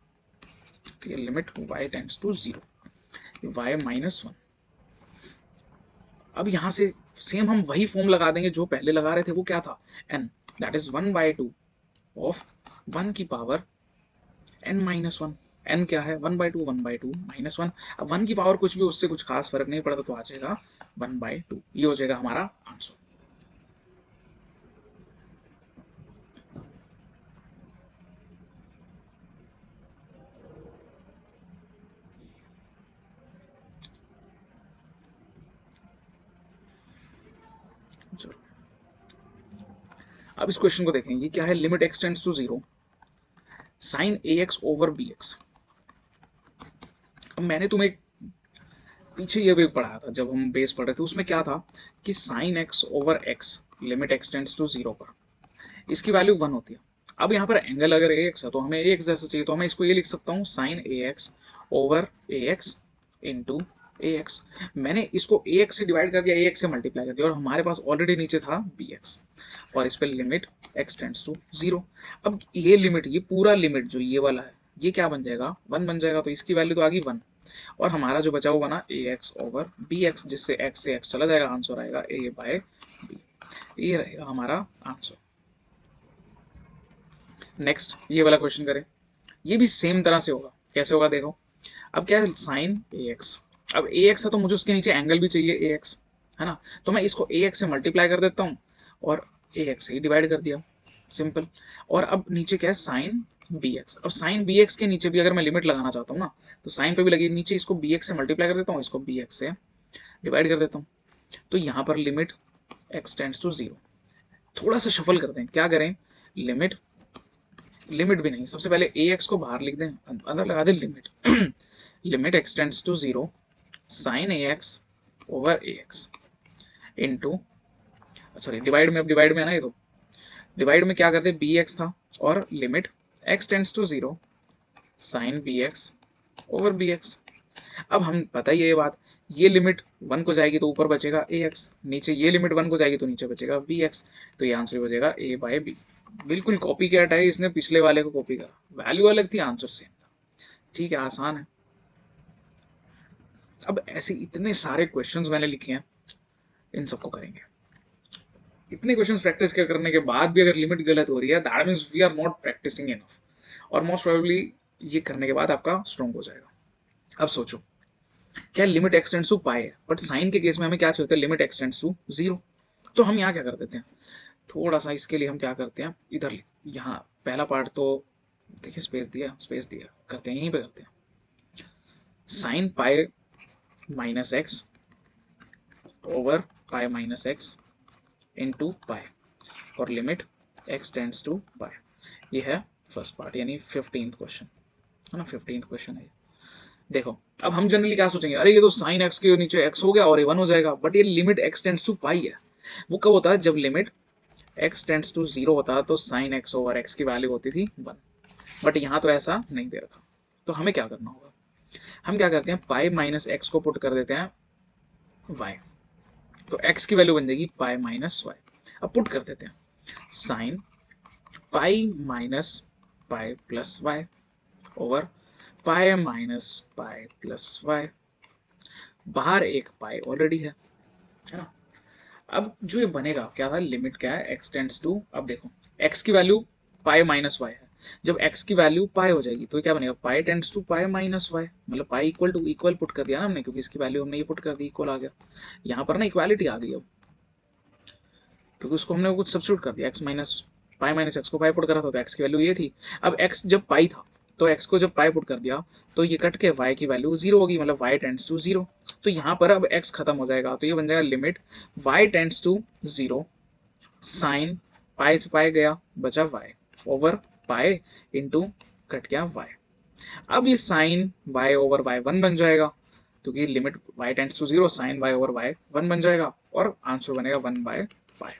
ठीक है, limit y tends to zero, y minus one. अब यहां से सेम हम वही फॉर्म लगा देंगे जो पहले लगा रहे थे, वो क्या था n, दैट इज 1/2 ऑफ 1 की power n minus one. N क्या है 1/2, 1/2 माइनस वन। अब 1 की पावर कुछ भी उससे कुछ खास फर्क नहीं पड़ता तो आ जाएगा 1/2, ये हो जाएगा हमारा आंसर। चलो अब इस क्वेश्चन को देखेंगे, क्या है, limit x tends to zero sine a x over b x. अब मैंने तुम्हें पीछे ये भी पढ़ाया था जब हम बेस पढ़ रहे थे, उसमें क्या था कि sine x over x limit x tends to zero पर इसकी वैल्यू 1 होती है। अब यहाँ पर एंगल अगर ए एक्स है तो हमें ए एक्स जैसा चाहिए, तो मैं इसको ये लिख सकता हूँ sign a x over a x into a x. मैंने इसको ए एक्स से डिवाइड कर दिया, ए एक्स से मल्टीप्लाई कर दिया और हमारे पास ऑलरेडी नीचे था बी एक्स और इस पर limit x tends to zero. अब ये लिमिट, ये पूरा लिमिट जो ये वाला है ये क्या बन जाएगा 1 बन जाएगा, तो इसकी वैल्यू तो आ गई 1 और हमारा जो बचा वो बना ए एक्स ओवर बी एक्स, जिससे एक्स से एक्स चला जाएगा, आंसर आएगा ए बाय बी, ये रहेगा हमारा आंसर। नेक्स्ट ये वाला क्वेश्चन करें, ये भी सेम तरह से होगा, कैसे होगा देखो। अब क्या है साइन ए एक्स, अब ए एक्स है तो मुझे उसके नीचे एंगल भी चाहिए ए एक्स, है ना, तो मैं इसको ए एक्स से मल्टीप्लाई कर देता हूँ और ए एक्स से डिवाइड कर दिया, सिंपल। और अब नीचे क्या है साइन बी एक्स, अब साइन बी एक्स के नीचे भी अगर मैं लिमिट लगाना चाहता हूँ ना तो साइन पे भी लगी, नीचे इसको बी एक्स से मल्टीप्लाई कर देता हूँ, इसको बी एक्स से डिवाइड कर देता हूँ, तो यहाँ पर limit x tends to zero. थोड़ा सा शफल करते हैं, क्या करें, लिमिट, लिमिट भी नहीं, सबसे पहले ए एक्स को बाहर लिख दें, अंदर लगा दें limit limit x tends to zero sine a x over a x into, sorry divide में, अब डिवाइड में है ना ये, तो डिवाइड में क्या करते, बी एक्स था और limit x tends to zero sine b x over b x. अब हम पता ही है ये बात, ये लिमिट 1 को जाएगी तो ऊपर बचेगा ए एक्स, नीचे ये लिमिट 1 को जाएगी तो नीचे बचेगा बी एक्स, तो ये आंसर हो जाएगा ए बाय बी। बिल्कुल कॉपी कैट है, इसने पिछले वाले को कॉपी करा, वैल्यू अलग थी आंसर सेम था। ठीक है, आसान है। अब ऐसे इतने सारे क्वेश्चंस मैंने लिखे हैं, इन सबको करेंगे। इतने क्वेश्चंस प्रैक्टिस करने के बाद भी अगर लिमिट गलत हो रही है that means we are not practising enough, और मोस्ट प्रोबेबली ये करने के बाद आपका स्ट्रॉन्ग हो जाएगा। अब सोचो, क्या लिमिट एक्सटेंड्स टू पाई है, बट साइन के केस में हमें क्या चाहिए होता है, लिमिट एक्सटेंड्स टू जीरो। तो हम यहाँ क्या कर देते हैं, थोड़ा सा इसके लिए हम क्या करते हैं, इधर यहाँ पहला पार्ट तो देखिए स्पेस दिया, स्पेस दिया, करते हैं यहीं पे करते हैं। Sine pi minus x over pi minus x into pi और लिमिट एक्स टेंड्स टू पाई। ये है फर्स्ट पार्ट यानी 15th क्वेश्चन है ना, 15th क्वेश्चन है। देखो अब हम जनरली क्या सोचेंगे, अरे ये तो साइन एक्स के नीचे एक्स हो गया और ये 1 हो जाएगा, बट ये लिमिट एक्स टेंड्स टू पाई है। वो कब होता है, जब लिमिट एक्स टेंड्स टू 0 होता है तो साइन एक्स ओवर एक्स की वैल्यू होती थी 1, बट यहाँ तो ऐसा नहीं दे रखा। तो हमें क्या करना होगा, हम क्या करते हैं, पाई माइनस एक्स को पुट कर देते हैं वाई, तो एक्स की वैल्यू बन जाएगी पाई माइनस वाई। अब पुट कर देते हैं sine pi minus pi plus y over pi minus pi plus y. बाहर एक पाई ऑलरेडी है ना। अब जो ये बनेगा क्या था, लिमिट क्या है, एक्स टेंड्स टू, अब देखो एक्स की वैल्यू पाई माइनस वाई है, जब एक्स की वैल्यू पाई हो जाएगी तो क्या बनेगा, pi tends to pi minus y, मतलब pi equal to equal to कर दिया ना हमने, क्योंकि इसकी वैल्यू हमने ये पुट कर दी, इक्वल आ गया। यहाँ पर ना इक्वालिटी आ गई अब, क्योंकि उसको हमने कुछ सब्स्टिट्यूट कर दिया, x minus pi minus x को पाई पुट करा था तो एक्स की वैल्यू ये थी। अब एक्स जब पाई था तो एक्स को जब पाई पुट कर दिया तो ये कट के वाई की वैल्यू 0 होगी, मतलब वाई टेंड्स टू 0। तो यहाँ पर अब एक्स खत्म हो जाएगा तो ये बन जाएगा limit y tends to 0 sine pi से पाई गया बचा y over pi into cut गया वाई। अब ये साइन वाई ओवर वाई 1 बन जाएगा, क्योंकि limit y tends to 0 sine y over y 1 बन जाएगा और आंसर बनेगा 1 बाय पाई।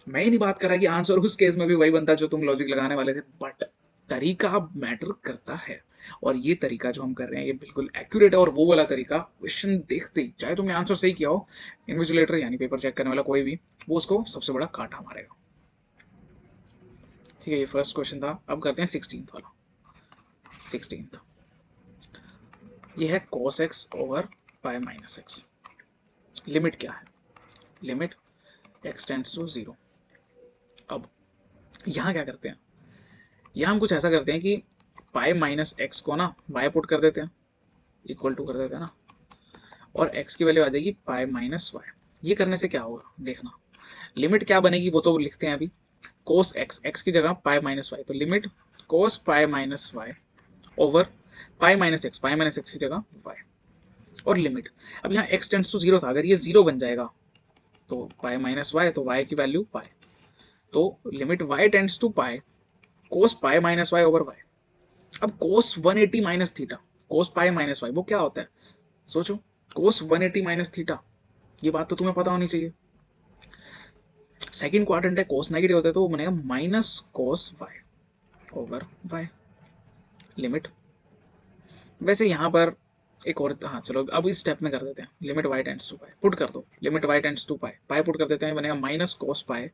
मैं ही नहीं बात कर रहा कि आंसर उस केस में भी वही बनता जो तुम लॉजिक लगाने वाले थे, बट तरीका मैटर करता है। और ये तरीका जो हम कर रहे हैं ये बिल्कुल एक्यूरेट है, और वो वाला तरीका क्वेश्चन देखते ही, चाहे तुमने आंसर सही किया हो, इन्विजिलेटर यानी पेपर चेक करने वाला कोई भी, वो उसको सबसे बड़ा काटा मारेगा। ठीक है, ये फर्स्ट क्वेश्चन था। अब करते हैं 16th वाला। 16th ये है cos x over pi minus x. Limit क्या है, लिमिट x टेंड्स टू 0। अब यहाँ क्या करते हैं, यहाँ हम कुछ ऐसा करते हैं कि पाई माइनस एक्स को ना वाई पुट कर देते हैं, इक्वल टू कर देते हैं ना, और x की वैल्यू आ जाएगी पाई माइनस वाई। ये करने से क्या होगा देखना, लिमिट क्या बनेगी वो तो लिखते हैं अभी, कोस एक्स, एक्स की जगह पाई माइनस वाई, तो limit cos pi minus y over pi minus x की जगह वाई और लिमिट, अब यहाँ x टेंड्स टू 0 था, अगर ये 0 बन जाएगा तो पाई माइनस वाई, तो y की वैल्यू पाई, तो limit y tends to pi cos pi minus y over y. अब cos 180 minus theta, cos pi minus y वो क्या होता है, सोचो, कोस 180 माइनस थीटा, ये बात तो तुम्हें पता होनी चाहिए। सेकंड क्वाड्रेंट है, कोस नेगेटिव होता है तो वो बनेगा minus cos y over y. Limit वैसे यहाँ पर एक और, हाँ चलो अब इस स्टेप में कर देते हैं, limit y tends to pi put कर दो, limit y tends to pi, pi put कर देते हैं, बनेगा माइनस कोस पाई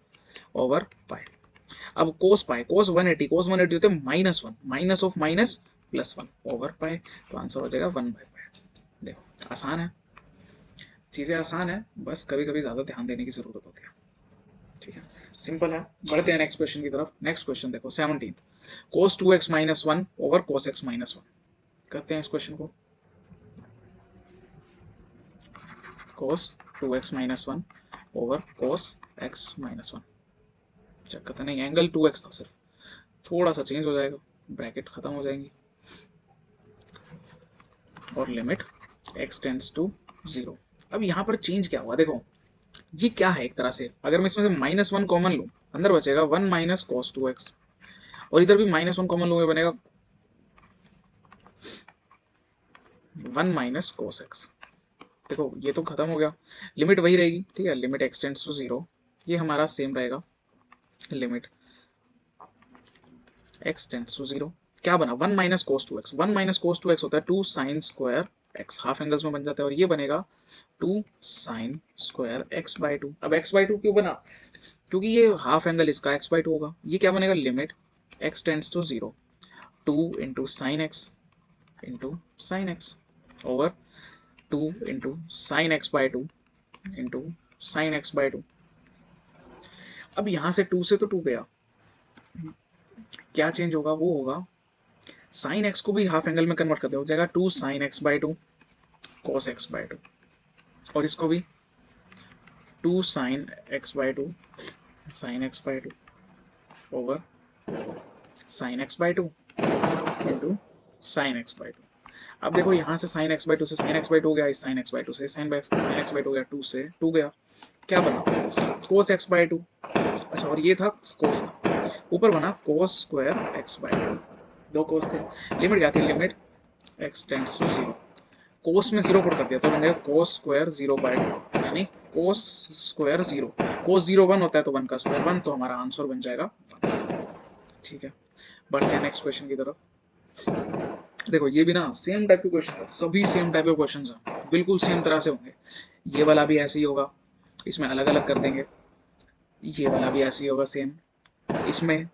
ओवर पाई। अब कोस पाई, कोस 180, कोस 180 होते हैं minus 1, minus of minus plus 1 over पाई, तो आंसर हो जाएगा 1 बाय पाई। देखो आसान है, चीज़ें आसान है, बस कभी कभी ज़्यादा ध्यान देने की ज़रूरत होती है। ठीक है, सिंपल है। बढ़ते हैं नेक्स्ट क्वेश्चन की तरफ। नेक्स्ट क्वेश्चन देखो 17th, कोस 2x minus 1 over cos x minus 1। करते हैं इस क्वेश्चन को, कोस 2x minus 1 over cos x minus 1। Check करते नहीं, एंगल 2x था, सिर्फ थोड़ा सा चेंज हो जाएगा, ब्रैकेट खत्म हो जाएंगी और लिमिट x टेंड्स टू 0। अब यहाँ पर चेंज क्या हुआ देखो, ये क्या है, एक तरह से अगर मैं इसमें से माइनस 1 कॉमन लूँ, अंदर बचेगा 1 माइनस कोस 2x, और इधर भी माइनस 1 कॉमन लूँ, बनेगा 1 माइनस कोस x। देखो ये तो खत्म हो गया, लिमिट वही रहेगी, ठीक है, लिमिट x टेंड्स टू 0, ये हमारा सेम रहेगा, लिमिट x टेंड्स टू 0। क्या बना, 1 माइनस कोस 2x, 1 माइनस कोस 2x होता है 2 sine square x, half angles में बन जाता है, और ये बनेगा 2 साइन स्क्वायर x बाई 2। अब x बाई 2 क्यों बना, क्योंकि ये हाफ एंगल इसका x बाई 2 होगा। ये क्या बनेगा, limit x tends to 0 2 into sine x into sine x over 2 into sine x by 2 into sine x by 2। अब यहाँ से 2 से तो 2 गया, क्या चेंज होगा, वो होगा साइन एक्स को भी हाफ एंगल में कन्वर्ट कर दो, हो जाएगा 2 sign x by 2 cos x by 2, और इसको भी 2 sign x by 2 sign x by 2 over sign x by 2 into sine x by 2। अब देखो यहाँ से साइन एक्स बाई टू से साइन एक्स बाई टू गया, इस साइन एक्स बाई टू से साइन एक्स बाई टू गया, टू से टू गया, क्या बना कोस एक्स बाई टू। अच्छा, और ये था कोस था, ऊपर बना cos square x by two, दो कोस थे। लिमिट क्या थी, limit x tends to zero, cos में जीरो पुट कर दिया तो बन जाएगा cos square zero by two, यानी cos square zero, cos zero one होता है तो वन का स्क्वायर वन, तो हमारा आंसर बन जाएगा 1। ठीक है, बढ़ते हैं नेक्स्ट क्वेश्चन की तरफ। देखो ये भी ना सेम टाइप के क्वेश्चन है, सभी सेम टाइप के क्वेश्चन हैं, बिल्कुल सेम तरह से होंगे। ये वाला भी ऐसे ही होगा, इसमें अलग अलग कर देंगे। ये वाला भी ऐसे ही होगा सेम, इसमें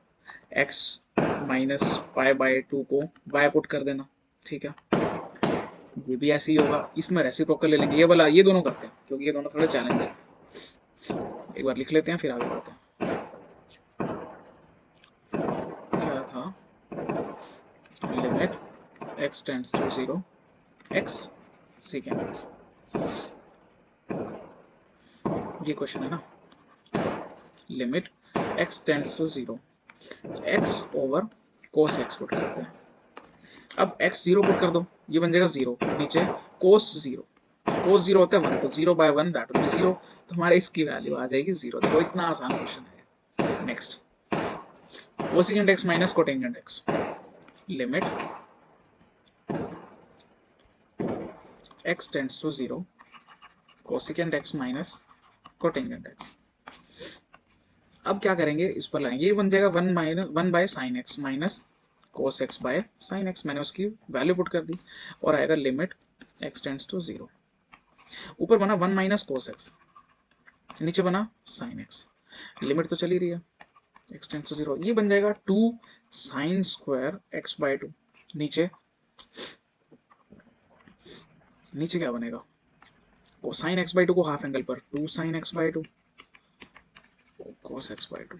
x minus pi by two को y पुट कर देना। ठीक है, ये भी ऐसे ही होगा, इसमें रेसिप्रोकल ले लेंगे। ये वाला, ये दोनों करते हैं क्योंकि ये दोनों थोड़े चैलेंज है। एक बार लिख लेते हैं फिर आगे बढ़ते हैं। क्या था, limit x tends to zero x second x, ये क्वेश्चन है ना। Limit x tends to zero x over cos x put करते हैं। अब x जीरो पुट कर दो, ये बन जाएगा जीरो, नीचे कोस जीरो, कोस जीरो होता है वन, तो zero by one that will B zero, तो हमारे इसकी वैल्यू आ जाएगी जीरो। देखो इतना आसान क्वेश्चन है। Next, cosecant x minus cotangent x, limit x tends to zero cosecant x minus cotangent x। अब क्या करेंगे, इस पर लाएंगे, ये बन जाएगा one minus one by sine x minus cos x by sine x, मैंने उसकी वैल्यू पुट कर दी, और आएगा limit x tends to zero. ऊपर बना वन माइनस कोस एक्स, नीचे बना साइन एक्स, लिमिट तो चली रही है एक्स टेंड्स टू जीरो, ये बन जाएगा two sine square x by two, नीचे नीचे क्या बनेगा, कोसाइन एक्स बाय टू को हाफ एंगल पर two sine x by two cos x by two.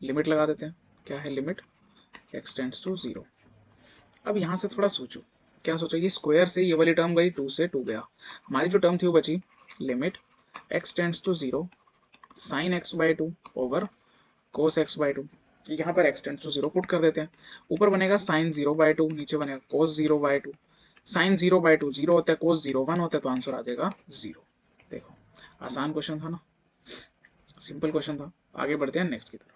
Limit लगा देते हैं, क्या है limit x tends to zero. अब यहाँ से थोड़ा सोचो, क्या सोचो, ये स्क्वायर से ये वाली टर्म गई, टू से टू गया, हमारी जो टर्म थी वो बची limit x tends to zero sine x by two over cos x by two. यहाँ पर x tends to zero put कर देते हैं, ऊपर बनेगा साइन जीरो बाई टू, नीचे बनेगा cos zero by to. Sine zero by to zero होता है, कोस जीरो वन होता है, तो आंसर आ जाएगा जीरो। देखो आसान क्वेश्चन था ना, सिंपल क्वेश्चन था। आगे बढ़ते हैं नेक्स्ट की तरफ।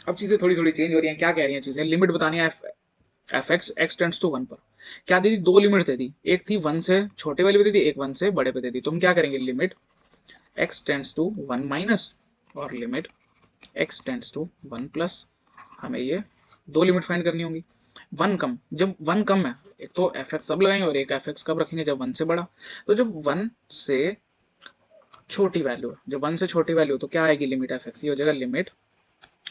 अब चीजें थोड़ी थोड़ी चेंज हो रही हैं। क्या कह रही हैं चीजें, लिमिट बतानी है f x x tends to one पर। क्या दे दी, दो लिमिट दे दी, एक थी वन से छोटे वाली पे दे दी, एक वन से बड़े पे दे दी। तो हम क्या करेंगे, limit x tends to one minus और limit x tends to one plus. हमें ये दो लिमिट फाइंड करनी होंगी। वन कम, जब वन कम है, एक तो एफ एक्स सब लगाएंगे और एक एफ एक्स कब रखेंगे, जब वन से बड़ा। तो जब वन से छोटी वैल्यू है, जब वन से छोटी वैल्यू तो क्या आएगी लिमिट एफ एक्स, ये हो जाएगा limit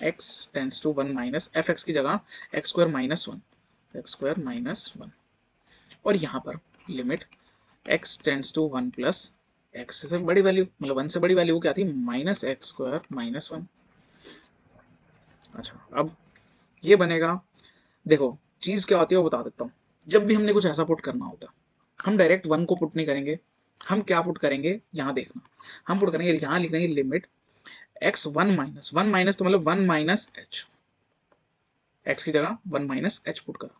x tends to one minus f x की जगह x square minus one, x square minus one. और यहाँ पर limit x tends to one plus x से बड़ी वैल्यू, मतलब वन से बड़ी वैल्यू क्या थी, minus x square minus one. अच्छा, अब ये बनेगा, देखो चीज क्या होती है वो बता देता हूँ। जब भी हमने कुछ ऐसा पुट करना होता है, हम डायरेक्ट वन को पुट नहीं करेंगे, हम क्या पुट करेंगे, यहाँ देखना, हम पुट करेंगे, यहाँ लिख देंगे लिमिट एक्स वन माइनस तो मतलब वन माइनस एच, एक्स की जगह वन माइनस एच पुट करा,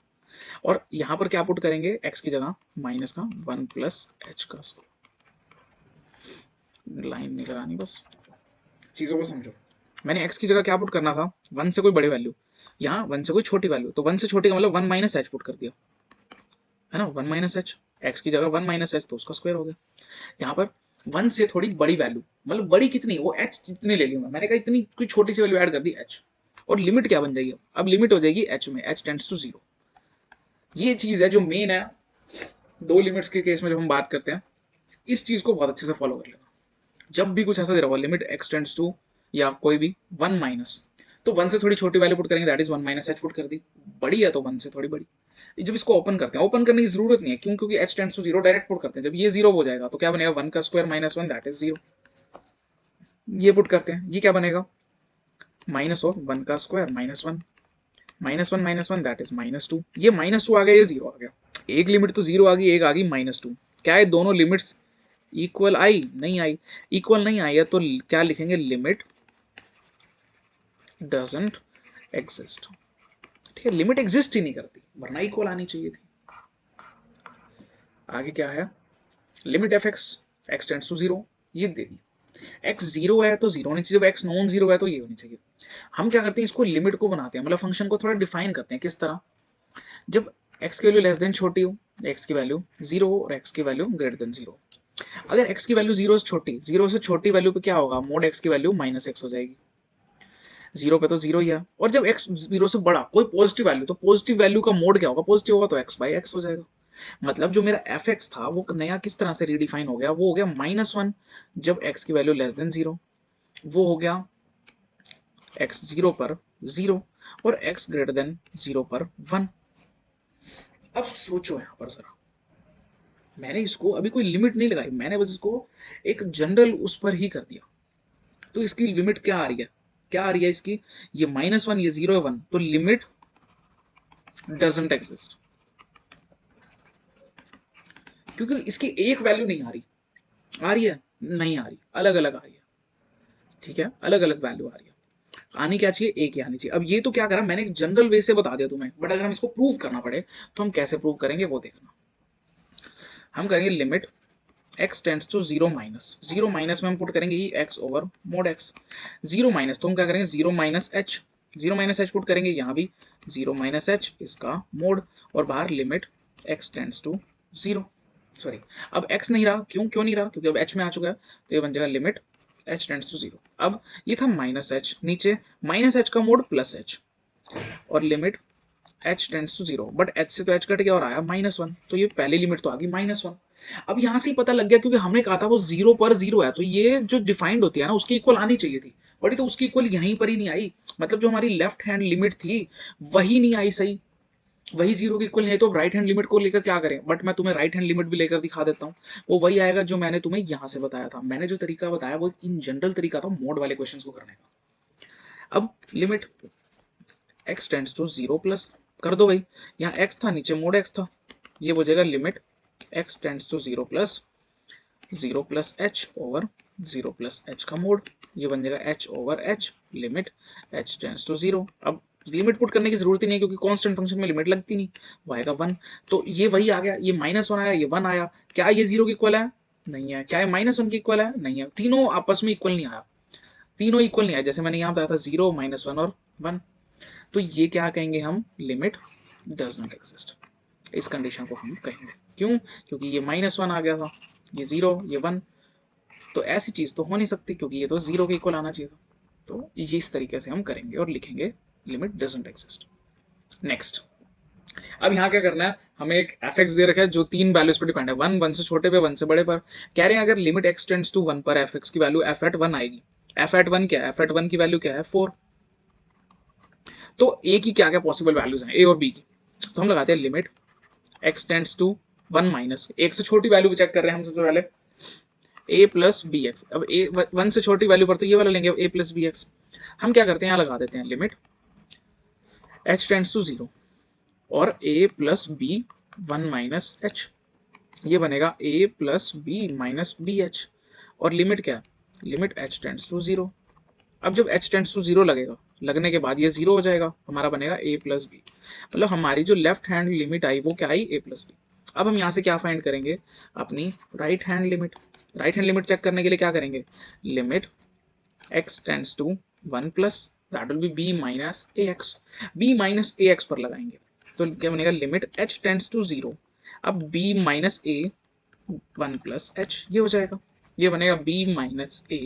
और यहाँ पर क्या पुट करेंगे, एक्स की जगह माइनस का वन प्लस एच का स्क्वायर। लाइन नहीं लगानी, बस चीजों को समझो। मैंने एक्स की जगह क्या पुट करना था, वन से कोई बड़ी वैल्यू, यहाँ वन से कोई छोटी वैल्यू, तो वन से छोटी का मतलब वन माइनस एच पुट कर दिया, है ना, वन माइनस एच, एक्स की जगह वन माइनस एच तो उसका स्क्वायर हो गया। यहाँ पर वन से थोड़ी बड़ी वैल्यू, मतलब बड़ी कितनी, वो एच जितनी ले लूंगा, मैंने कहा इतनी कोई छोटी सी वैल्यू ऐड कर दी एच, और लिमिट क्या बन जाएगी, अब लिमिट हो जाएगी एच में, एच टेंड्स टू जीरो। ये चीज है जो मेन है दो लिमिट्स के केस में जब हम बात करते हैं, इस चीज को बहुत अच्छे से फॉलो कर लेना। जब भी कुछ ऐसा दे रहा होगा, लिमिट एक्स टेंड्स टू या कोई भी वन माइनस, तो वन से थोड़ी छोटी वैल्यू पुट करेंगे, that is one minus h put कर दी, बड़ी है तो वन से थोड़ी बड़ी। जब इसको ओपन करते हैं, ओपन करने की जरूरत नहीं है, क्यों, क्योंकि h tends to zero direct put करते हैं। जब ये जीरो हो जाएगा तो क्या बनेगा, वन का square minus one that is zero, ये पुट करते हैं, ये क्या बनेगा, माइनस और वन का square minus one minus one that is minus two. ये माइनस टू आ गया, ये जीरो आ गया, एक लिमिट तो जीरो आ गई, एक आ गई माइनस टू। क्या है, दोनों लिमिट्स इक्वल आई, नहीं आई, इक्वल नहीं आई है तो क्या लिखेंगे, लिमिट डजंट एग्जिस्ट। ठीक है, लिमिट एग्जिस्ट ही नहीं करती, वरना इक्वल आनी चाहिए थी। आगे क्या है, limit f x x tends to zero, ये दे दी। एक्स जीरो है तो जीरो होनी चाहिए, जब एक्स नॉन जीरो है तो ये होनी चाहिए। हम क्या करते हैं, इसको लिमिट को बनाते हैं, मतलब फंक्शन को थोड़ा डिफाइन करते हैं। किस तरह, जब एक्स की वैल्यू लेस देन छोटी हो, एक्स की वैल्यू जीरो और एक्स की वैल्यू ग्रेटर देन जीरो। अगर एक्स की वैल्यू जीरो से छोटी, जीरो से छोटी वैल्यू पे क्या होगा, मोड एक्स की वैल्यू माइनस एक्स हो जाएगी। जीरो पे तो जीरो ही है, और जब एक्स जीरो से बड़ा कोई पॉजिटिव वैल्यू, तो पॉजिटिव वैल्यू का मोड क्या होगा, पॉजिटिव होगा तो एक्स बाई एक्स हो जाएगा। मतलब जो मेरा एफ एक्स था वो नया किस तरह से रीडिफाइन हो गया, वो हो गया -1 जब एक्स की वैल्यू लेस देन जीरो, वो हो गया एक्स जीरो पर जीरो और एक्स ग्रेटर देन जीरो पर 1। अब सोचो यहां पर जरा, मैंने इसको अभी कोई लिमिट नहीं लगाई, मैंने बस इसको एक जनरल उस पर ही कर दिया। तो इसकी लिमिट क्या आ रही है, क्या आ रही है इसकी, ये -1 ये 0 1, तो लिमिट डजंट एग्जिस्ट, क्योंकि इसकी एक वैल्यू नहीं आ रही है, नहीं आ रही, अलग अलग आ रही है। ठीक है, अलग अलग वैल्यू आ रही है, आनी क्या चाहिए, एक ही आनी चाहिए। अब ये तो क्या करा मैंने, एक जनरल वे से बता दिया तुम्हें, बट अगर हम इसको प्रूव करना पड़े तो हम कैसे प्रूव करेंगे वो देखना। हम करेंगे limit x tends to zero minus, zero minus में हम पुट करेंगे ये x over mod x, zero minus तो हम क्या करेंगे, zero minus h, zero minus h put करेंगे यहाँ भी, जीरो माइनस एच इसका मोड, और बाहर limit x tends to zero. Sorry, अब एक्स नहीं रहा, क्यों क्यों नहीं रहा, क्योंकि अब एच में आ चुका है, तो ये बन जाएगा limit h tends to zero. अब ये था माइनस एच, नीचे माइनस एच का मोड प्लस एच, और limit h tends to zero, but h से तो एच कट गया और आया -1, तो ये पहली लिमिट तो आ गई -1। अब यहां से ही पता लग गया, क्योंकि हमने कहा था वो जीरो पर जीरो है, तो ये जो डिफाइंड होती है ना उसकी इक्वल आनी चाहिए थी, बट ये तो उसकी इक्वल यहीं पर ही नहीं आई। मतलब जो हमारी लेफ्ट हैंड लिमिट थी वही नहीं आई सही, वही जीरो की इक्वल नहीं आई, तो राइट हैंड लिमिट को लेकर क्या करें, बट मैं तुम्हें राइट हैंड लिमिट भी लेकर दिखा देता हूँ। वो वही आएगा जो मैंने तुम्हें यहाँ से बताया था, मैंने जो तरीका बताया वो इन जनरल तरीका था मोड वाले क्वेश्चन को करने का। अब limit x tends to zero plus कर दो भाई, यहाँ एक्स था नीचे मोड एक्स था, ये हो जाएगा limit x tends to zero plus h over zero plus h का मोड, ये बन जाएगा h over h, limit h tends to zero. अब लिमिट पुट करने की जरूरत ही नहीं, क्योंकि कांस्टेंट फंक्शन में लिमिट लगती नहीं, वो आएगा 1, तो ये वही आ गया, ये -1 आया, ये 1 आया, क्या ये जीरो की इक्वल है, नहीं है, क्या ये -1 की इक्वल है, नहीं है, तीनों आपस में इक्वल नहीं आया, तीनों इक्वल नहीं आया, जैसे मैंने यहाँ बताया था 0 -1 और 1, तो ये क्या कहेंगे हम, लिमिट डज नॉट एग्जिस्ट, इस कंडीशन को हम कहेंगे। क्यों, क्योंकि ये -1 आ गया था, ये 0 ये 1, तो ऐसी चीज तो हो नहीं सकती, क्योंकि ये तो 0 के इक्वल आना चाहिए था। तो ये इस तरीके से हम करेंगे और लिखेंगे लिमिट डजंट एग्जिस्ट। नेक्स्ट, अब यहाँ क्या करना है, हमें एक एफ एक्स दे रखा है जो तीन वैल्यूज पर डिपेंड है, वन से छोटे पे, वन से बड़े पर। कह रहे हैं अगर लिमिट एक्स टेंड्स टू 1 पर एफ एक्स की वैल्यू एफ एट 1 आएगी। एफ एट 1 क्या है, एफ एट 1 की वैल्यू क्या है, 4। तो ए की क्या क्या पॉसिबल वैल्यूज हैं, ए और बी की, तो हम लगाते हैं limit x tends to 1 minus, एक से छोटी वैल्यू चेक कर रहे हैं हम सबसे पहले, ए प्लस बी एक्स। अब ए 1 से छोटी वैल्यू पर तो ये वाला लेंगे, ए प्लस बी एक्स। हम क्या करते हैं, यहाँ लगा देते हैं लिमिट एच टेंड्स टू 0 और a plus b 1 minus h, ये बनेगा a plus b minus b h, और लिमिट क्या है, लिमिट एच टेंड्स टू 0। अब जब एच टेंड्स टू 0 लगेगा, लगने के बाद ये 0 हो जाएगा, हमारा बनेगा ए प्लस बी, मतलब हमारी जो लेफ्ट हैंड लिमिट आई वो क्या आई, ए प्लस बी। अब हम यहाँ से क्या फाइंड करेंगे, अपनी right hand limit. Right hand limit check करने के लिए क्या करेंगे, limit x tends to 1 plus that will be b minus a x, b minus a x पर लगाएंगे, तो क्या बनेगा, लिमिट एच टेंड्स टू 0, अब b minus a 1 plus h, ये हो जाएगा, ये बनेगा b minus a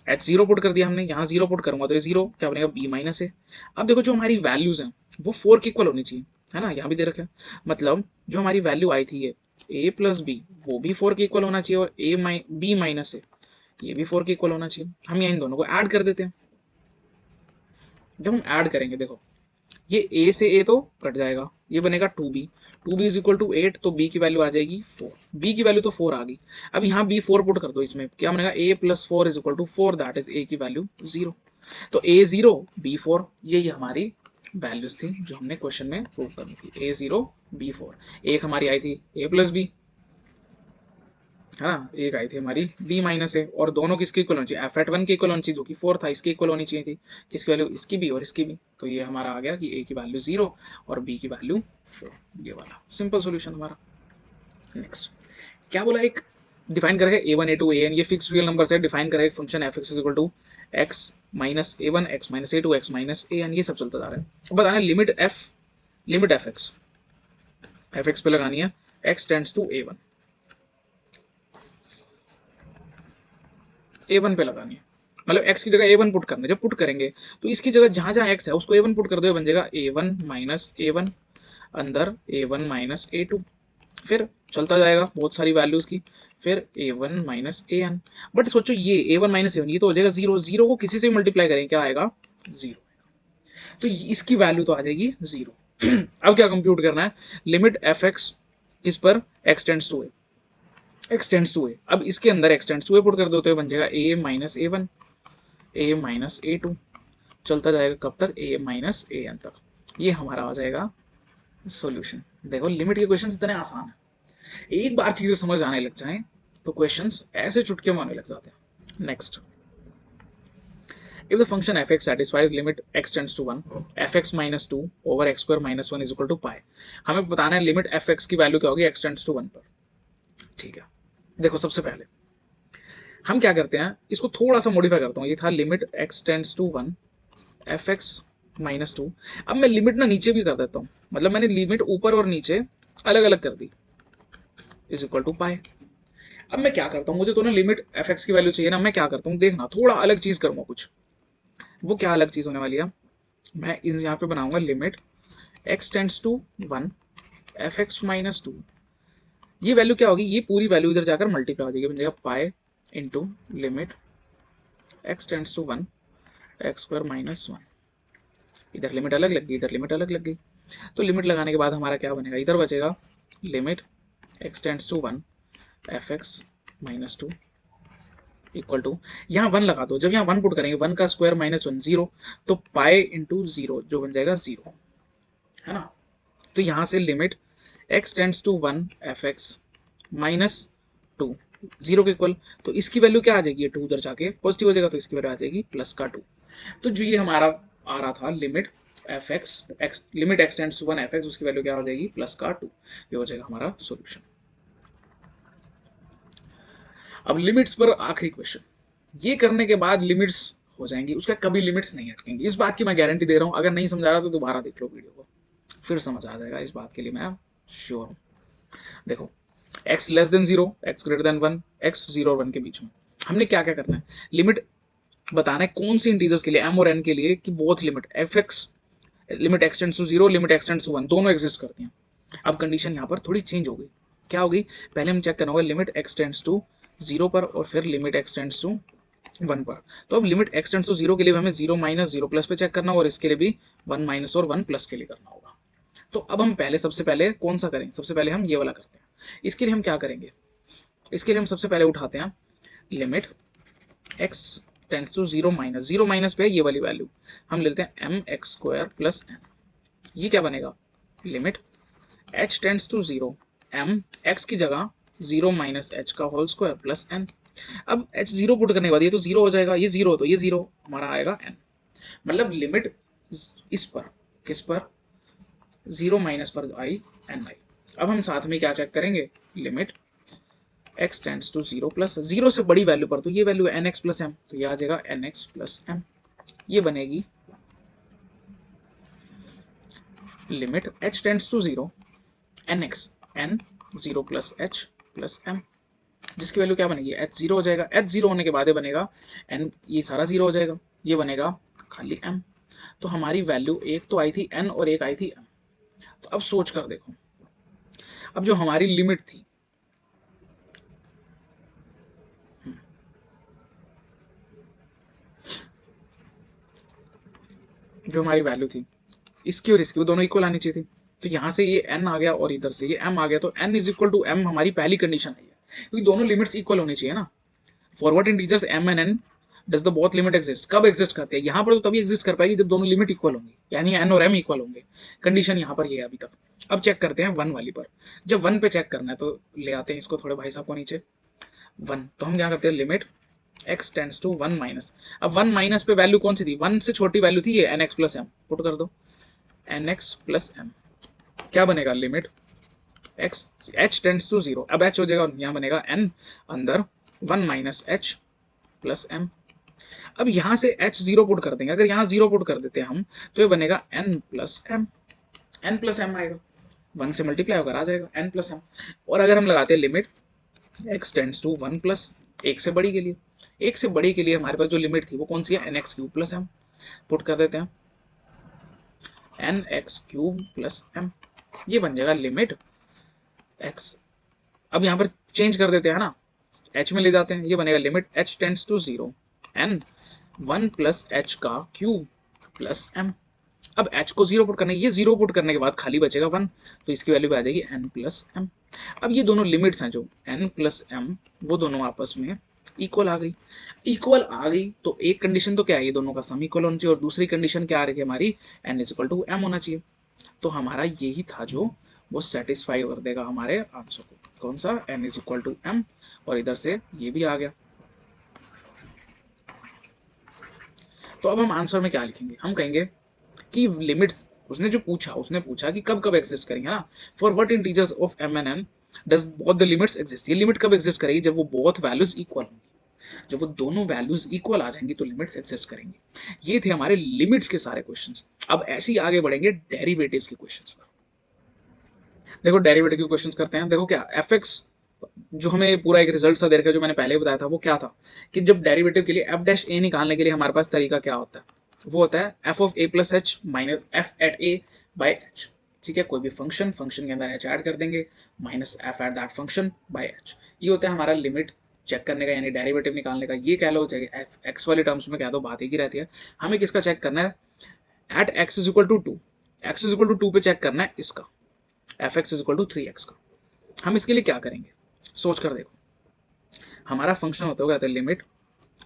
h, 0 put कर दिया हमने, यहाँ 0 पुट करूंगा तो ये 0 क्या बनेगा, बी माइनस ए। अब देखो जो हमारी वैल्यूज हैं वो 4 की इक्वल होनी चाहिए, है ना, यहाँ भी दे रखा है, मतलब जो हमारी वैल्यू आई थी ये ए प्लस बी, वो भी 4 की इक्वल होना चाहिए, और बी माइनस ए ये भी 4 की इक्वल होना चाहिए। हम यहाँ इन दोनों को ऐड कर देते हैं। जब हम ऐड करेंगे देखो, ये ए से ए तो कट जाएगा, ये बनेगा 2b, 2b is equal to 8, तो b की वैल्यू आ जाएगी 4, b की वैल्यू तो 4 आ गई। अब यहाँ b 4 पुट कर दो, इसमें क्या बनेगा, a plus 4 is equal to 4, that is a की वैल्यू 0, तो a 0 b 4, यही हमारी वैल्यूज थी जो हमने क्वेश्चन में प्रूव करनी थी, a 0 b 4। एक हमारी आई थी a प्लस बी, है ना, एक आई थी हमारी b माइनस ए, और दोनों किसकी इक्वल होनी चाहिए, एफ एट वन की इक्वल होनी चाहिए, जो कि 4 था, इसकी इक्वल होनी चाहिए थी, किसकी वैल्यू, इसकी भी और इसकी भी। तो ये हमारा आ गया कि a की वैल्यू 0 और b की वैल्यू 4, ये वाला सिंपल सोल्यूशन हमारा। नेक्स्ट क्या बोला, एक डिफाइन करेगा a1 a2 an, ये फिक्स रियल नंबर से डिफाइन करेगा एक function f x is equal to x minus a1 x minus a2 x minus an, ये सब चलता जा रहा है। अब बताना लिमिट एफ एक्स पे लगानी है x टेंड्स टू a1 पे लगानी है, मतलब x की जगह a1 पुट करना है। जब पुट करेंगे तो इसकी जगह जहां जहां x है उसको a1 पुट कर दो, बन जाएगा a1 माइनस a1 अंदर a1 माइनस a2, फिर चलता जाएगा बहुत सारी वैल्यूज की, फिर a1 माइनस an। बट सोचो ये a1 माइनस a1 ये तो हो जाएगा जीरो, जीरो को किसी से भी मल्टीप्लाई करेंगे क्या आएगा, जीरो, तो इसकी वैल्यू तो आ जाएगी जीरो। अब क्या कंप्यूट करना है, लिमिट एफ एक्स इस पर x tends to x tends to a, अब इसके अंदर x tends to a put कर दो तो बन जाएगा ए माइनस a1 ए माइनस a2, चलता जाएगा कब तक, ए माइनस an तक, ये हमारा आ जाएगा सॉल्यूशन। देखो लिमिट के क्वेश्चंस इतने आसान है, एक बार चीजें समझ आने लग जाएं तो क्वेश्चंस ऐसे चुटके मारने लग जाते हैं। Next, if the function f(x) satisfies limit x tends to 1 f(x minus 2 over x square minus 1 is equal to pi, हमें बताना है लिमिट f(x) की वैल्यू क्या होगी x टेंड्स टू 1 पर। ठीक है, देखो सबसे पहले हम क्या करते हैं, इसको थोड़ा सा मॉडिफाई करता हूँ, ये था limit x tends to 1 f(x minus 2, अब मैं लिमिट ना नीचे भी कर देता हूँ, मतलब मैंने लिमिट ऊपर और नीचे अलग अलग कर दी, इज इक्वल टू पाई। अब मैं क्या करता हूँ, मुझे तो ना लिमिट f(x) की वैल्यू चाहिए ना, मैं क्या करता हूँ देखना, थोड़ा अलग चीज करूंगा कुछ, वो क्या अलग चीज होने वाली है, मैं इस यहाँ पे बनाऊंगा limit x tends to 1 f(x minus 2, ये वैल्यू क्या होगी, ये पूरी वैल्यू इधर जाकर मल्टीप्लाई हो जाएगी, बन जाएगा pi into limit x tends to 1 x square minus 1, इधर लिमिट अलग लग गई, इधर लिमिट अलग लग गई, तो लिमिट लगाने के बाद हमारा क्या बनेगा, इधर बचेगा limit x tends to 1 f(x minus 2 equal to, यहाँ 1 लगा दो, जब यहाँ 1 पुट करेंगे 1 का स्क्वायर माइनस 1 जीरो, तो पाई इंटू जीरो जो बन जाएगा जीरो, है ना। तो यहाँ से limit x tends to 1 f(x minus 2 zero के इक्वल, तो इसकी वैल्यू क्या आ जाएगी, ये 2 उधर जाके पॉजिटिव हो जाएगा, तो इसकी वैल्यू आ जाएगी प्लस का 2। तो जो ये हमारा आ रहा था limit limit x tends to 1 f(x), उसकी वैल्यू क्या हो जाएगी प्लस का 2, ये हो जाएगा हमारा सॉल्यूशन। अब लिमिट्स पर आखिरी क्वेश्चन, ये करने के बाद लिमिट्स हो जाएंगी, उसका कभी लिमिट्स नहीं अटकेंगी, इस बात की मैं गारंटी दे रहा हूं, अगर नहीं समझा रहा तो दोबारा देख लो वीडियो को, फिर समझ आ जाएगा, इस बात के लिए मैं श्योर हूं। देखो x less than zero, x greater than 1, x 0 और 1 के बीच में हमने क्या क्या करना है, लिमिट बताना है कौन सी इंटीजर्स के लिए, m और n के लिए, कि both limit f(x) limit x tends to 0 limit x tends to 1 दोनों एग्जिस्ट करती हैं। अब कंडीशन यहाँ पर थोड़ी चेंज हो गई, क्या हो गई, पहले हम चेक करना होगा लिमिट x टेंड्स टू 0 पर और फिर लिमिट x टेंड्स टू 1 पर। तो अब लिमिट x टेंड्स टू 0 के लिए हमें 0 माइनस 0 प्लस पे चेक करना होगा, और इसके लिए भी 1 माइनस और 1 प्लस के लिए करना होगा। तो अब हम सबसे पहले कौन सा करेंगे, सबसे पहले हम ये वाला करते हैं। इसके लिए हम क्या करेंगे, इसके लिए हम सबसे पहले उठाते हैं limit x tends to 0 minus, 0 minus पे ये वाली वैल्यू हम लेते हैं m x square plus n, ये क्या बनेगा, limit h tends to 0 m x की जगह 0 माइनस h का होल स्क्वायर प्लस n। अब h 0 पुट करने के बाद ये तो 0 हो जाएगा, ये 0 तो ये 0 हमारा आएगा n, मतलब लिमिट इस पर किस पर 0 माइनस पर आई n आई। अब हम साथ में क्या चेक करेंगे, limit x tends to 0 plus 0 से बड़ी वैल्यू पर, तो ये वैल्यू है nx प्लस m, तो ये आ जाएगा nx प्लस m, ये बनेगी limit h tends to 0 nx n 0 plus h plus m, जिसकी वैल्यू क्या बनेगी, h 0 हो जाएगा, h 0 होने के बाद ये बनेगा n, ये सारा 0 हो जाएगा, ये बनेगा खाली m। तो हमारी वैल्यू एक तो आई थी n और एक आई थी m। तो अब सोच कर देखो, अब जो हमारी लिमिट थी, जो हमारी वैल्यू थी, इसकी और इसकी वो दोनों इक्वल आनी चाहिए थी, तो यहाँ से ये n आ गया और इधर से ये m आ गया, तो n is equal to m हमारी पहली कंडीशन है, क्योंकि दोनों लिमिट्स इक्वल होनी चाहिए ना। Forward integers m and n, does the both limit exist, कब एग्जिस्ट करते हैं, यहाँ पर तो तभी एग्जिस्ट कर पाएगी जब दोनों लिमिट इक्वल होंगी, यानी n और m इक्वल होंगे, कंडीशन यहाँ पर ये है अभी तक। अब चेक करते हैं 1 वाली पर, जब 1 पे चेक करना है तो ले आते हैं इसको थोड़े भाई साहब को नीचे, 1, तो हम क्या करते हैं limit x tends to 1 minus. अब 1 माइनस पे वैल्यू कौन सी थी, 1 से छोटी वैल्यू थी ये nx प्लस एम, पुट कर दो nx प्लस एम। क्या बनेगा limit x h tends to 0, अब h हो जाएगा और यहाँ बनेगा n अंदर 1 माइनस h प्लस m। अब यहाँ से h 0 पुट कर देंगे, अगर यहाँ 0 पुट कर देते हैं हम तो ये बनेगा n plus m, n plus m आएगा, 1 से मल्टीप्लाई होकर आ जाएगा n प्लस m। और अगर हम लगाते हैं limit x tends to 1 plus, एक से बड़ी के लिए, एक से बड़ी के लिए हमारे पास जो लिमिट थी वो कौन सी है, n x cube plus m, put कर देते हैं n x cube plus m, ये बन जाएगा लिमिट x। अब यहाँ पर चेंज कर देते हैं ना, h में ले जाते हैं, ये बनेगा limit h tends to 0 n 1 plus h का क्यूब प्लस m। अब h को 0 पुट करना है, ये 0 पुट करने के बाद खाली बचेगा 1, तो इसकी वैल्यू आ जाएगी n प्लस m। अब ये दोनों लिमिट्स हैं जो n प्लस m, वो दोनों आपस में इक्वल आ गई। इक्वल आ गई तो एक कंडीशन तो क्या है, ये दोनों का सम इक्वल होना चाहिए, और दूसरी कंडीशन क्या आ रही थी हमारी, n is equal to m होना चाहिए। तो हमारा यही था जो वो सेटिस्फाई कर देगा हमारे आंसर को, कौन सा, n is equal to m, और इधर से ये भी आ गया। तो अब हम आंसर में क्या लिखेंगे, हम कहेंगे कि लिमिट्स, उसने पूछा कि कब कब एग्जिस्ट करेंगे ना, for what integers of m and n does both the limits exist, ये लिमिट कब एग्जिस्ट करेगी, जब वो बोथ वैल्यूज इक्वल होंगी, जब वो दोनों वैल्यूज इक्वल आ जाएंगी तो लिमिट्स एग्जिस्ट करेंगी। ये थे हमारे लिमिट्स के सारे क्वेश्चंस। अब ऐसे ही आगे बढ़ेंगे डेरिवेटिव्स के क्वेश्चंस पर। देखो डेरिवेटिव के क्वेश्चंस करते हैं। देखो क्या fx, जो हमें पूरा एक रिजल्ट सा दे रखा है, जो मैंने पहले बताया था, वो क्या था कि जब डेरिवेटिव के लिए f डैश a निकालने के लिए हमारे पास तरीका क्या होता है, वो होता है f of a plus h minus f at a by h. ठीक है, कोई भी फंक्शन के अंदर h ऐड कर देंगे minus f at that function by H. ये होता है हमारा लिमिट चेक करने का, यानी डेरिवेटिव निकालने का। ये कह लो चाहे एफ एक्स वाले टर्म्स में कह दो, बात एक ही रहती है। हमें किसका चेक करना है, at x is equal to 2, x is equal to 2 पे चेक करना है इसका, f x is equal to 3x का। हम इसके लिए क्या करेंगे, सोच कर देखो। हमारा फंक्शन होता होगा लिमिट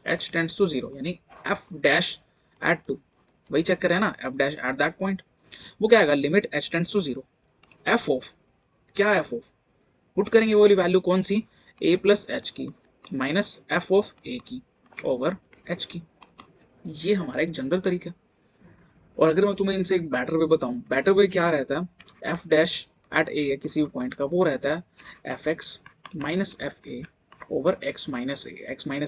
h टेंड्स टू 0, यानी f डैश एट 2, वही चेक करें ना, f dash at that point, वो क्या आएगा limit h tends to 0 f of, क्या f ऑफ, पुट करेंगे वो वाली वैल्यू कौन सी, a प्लस एच की माइनस f ऑफ a की ओवर h की। ये हमारा एक जनरल तरीका है। और अगर मैं तुम्हें इनसे एक बेटर वे बताऊं, बेटर वे क्या रहता है, f डैश एट a है किसी भी पॉइंट का, वो रहता है f x minus f a over x minus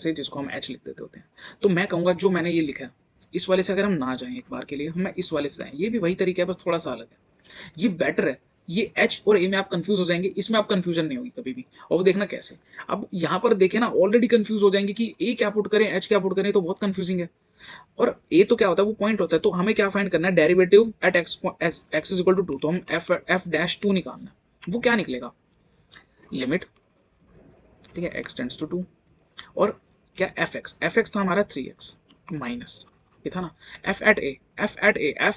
a, जिसको हम h लिख देते होते हैं। तो मैं कहूँगा जो मैंने ये लिखा है, इस वाले से अगर हम ना जाएं एक बार के लिए, हमें इस वाले से जाएं, ये भी वही तरीका है बस थोड़ा सा अलग है, ये बेटर है। ये h और a में आप कंफ्यूज हो जाएंगे, इसमें आप कंफ्यूजन नहीं होगी कभी भी। और वो देखना कैसे, अब यहाँ पर देखें ना, ऑलरेडी कंफ्यूज हो जाएंगे कि a क्या पुट करें h क्या पुट करें, तो बहुत कंफ्यूजिंग है। और a तो क्या होता है, वो पॉइंट होता है, तो हमें क्या फाइंड करना है, derivative at x is equal to 2, तो हम एफ डैश 2 निकालना है। वो क्या निकलेगा, लिमिट, ठीक है, x टेंड्स टू 2, और क्या एफ एक्स था हमारा 3x माइनस, ये था ना एफ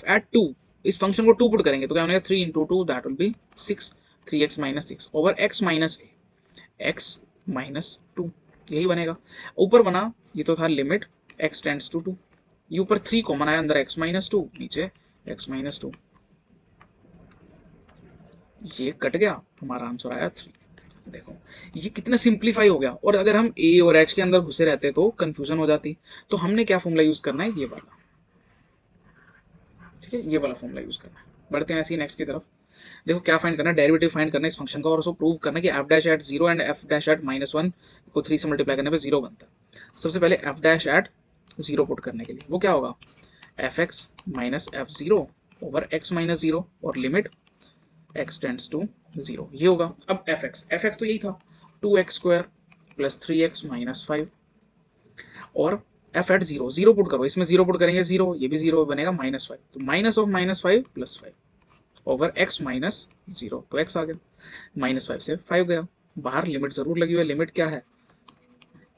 एट 2, इस फंक्शन को 2 पुट करेंगे तो क्या बनेगा 3 into 2 that will B 6, 3x minus 6 over x minus A, x minus 2, यही बनेगा। ऊपर बना, ये तो था लिमिट x टेंड्स टू 2, ये ऊपर 3 कॉमन आया, अंदर x माइनस 2, नीचे x माइनस 2, ये कट गया, हमारा आंसर आया 3। देखो ये कितना सिंप्लीफाई हो गया। और अगर हम a और h के अंदर घुसे रहते तो कंफ्यूजन हो जाती। तो हमने क्या फॉर्मूला यूज करना है, ये वाला, ठीक है, ये वाला फॉर्मूला यूज करना है। बढ़ते हैं ऐसे ही नेक्स्ट की तरफ। देखो क्या फाइंड करना है, डेरिवेटिव फाइंड करना है इस फंक्शन का, और उसको प्रूव करना है कि f dash at 0 and f dash at -1 को 3 से मल्टीप्लाई करने पे 0 बनता है। सबसे पहले एफ डैश एट 0 पुट करने के लिए वो क्या होगा, F x minus F 0 over x minus 0, और लिमिट x टेंड्स टू 0, ये होगा। अब एफ एक्स तो यही था 2x square plus 3x minus 5, और एफ एट 0, 0 पुट करो, इसमें 0 पुट करेंगे 0, ये भी 0 बनेगा -5, तो minus of -5 plus 5 over x minus 0, तो x आ गया, -5 से 5 गया बाहर, लिमिट जरूर लगी हुई है, लिमिट क्या है,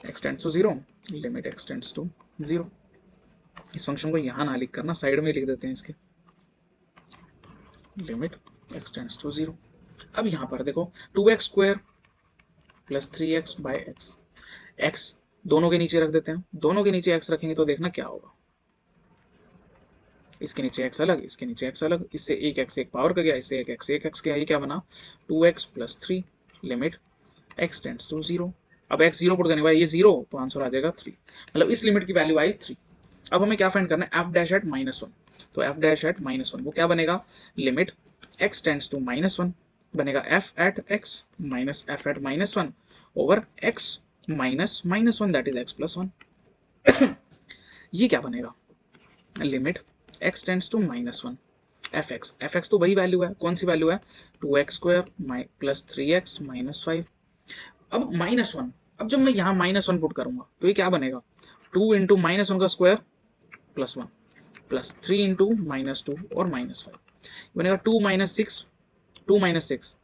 x tends to 0, limit x tends to 0। इस फंक्शन को यहाँ ना लिख करना, साइड में लिख देते हैं इसके, लिमिट x टेंड्स टू 0। अब यहाँ पर देखो 2x square plus 3x by x, x दोनों के नीचे रख देते हैं, दोनों के नीचे x रखेंगे तो देखना क्या होगा, इसके नीचे x अलग, इसके नीचे x अलग, इससे एक x एक पावर कर गया, इससे एक x गया, ये क्या बना 2x plus 3, limit x tends to 0। अब x जीरो पुट करने के बाद ये जीरो, तो आंसर आ जाएगा 3, मतलब इस लिमिट की वैल्यू आई 3। अब हमें क्या फाइंड करना है, एफ डैश एट -1। तो एफ डैश एट -1 वो क्या बनेगा, लिमिट x टेंड्स टू -1 बनेगा f at x minus f at -1 over x minus -1 that is x+1। ये क्या बनेगा, limit x tends to -1 f x तो वही वैल्यू है, कौन सी वैल्यू है, 2x² प्लस 3x माइनस 5। अब -1, अब जब मैं यहाँ -1 पुट करूंगा तो ये क्या बनेगा, 2 इंटू -1 का स्क्वायर +1 प्लस 3 इंटू -2 और -5 बनेगा 2 - 6, 2 - 6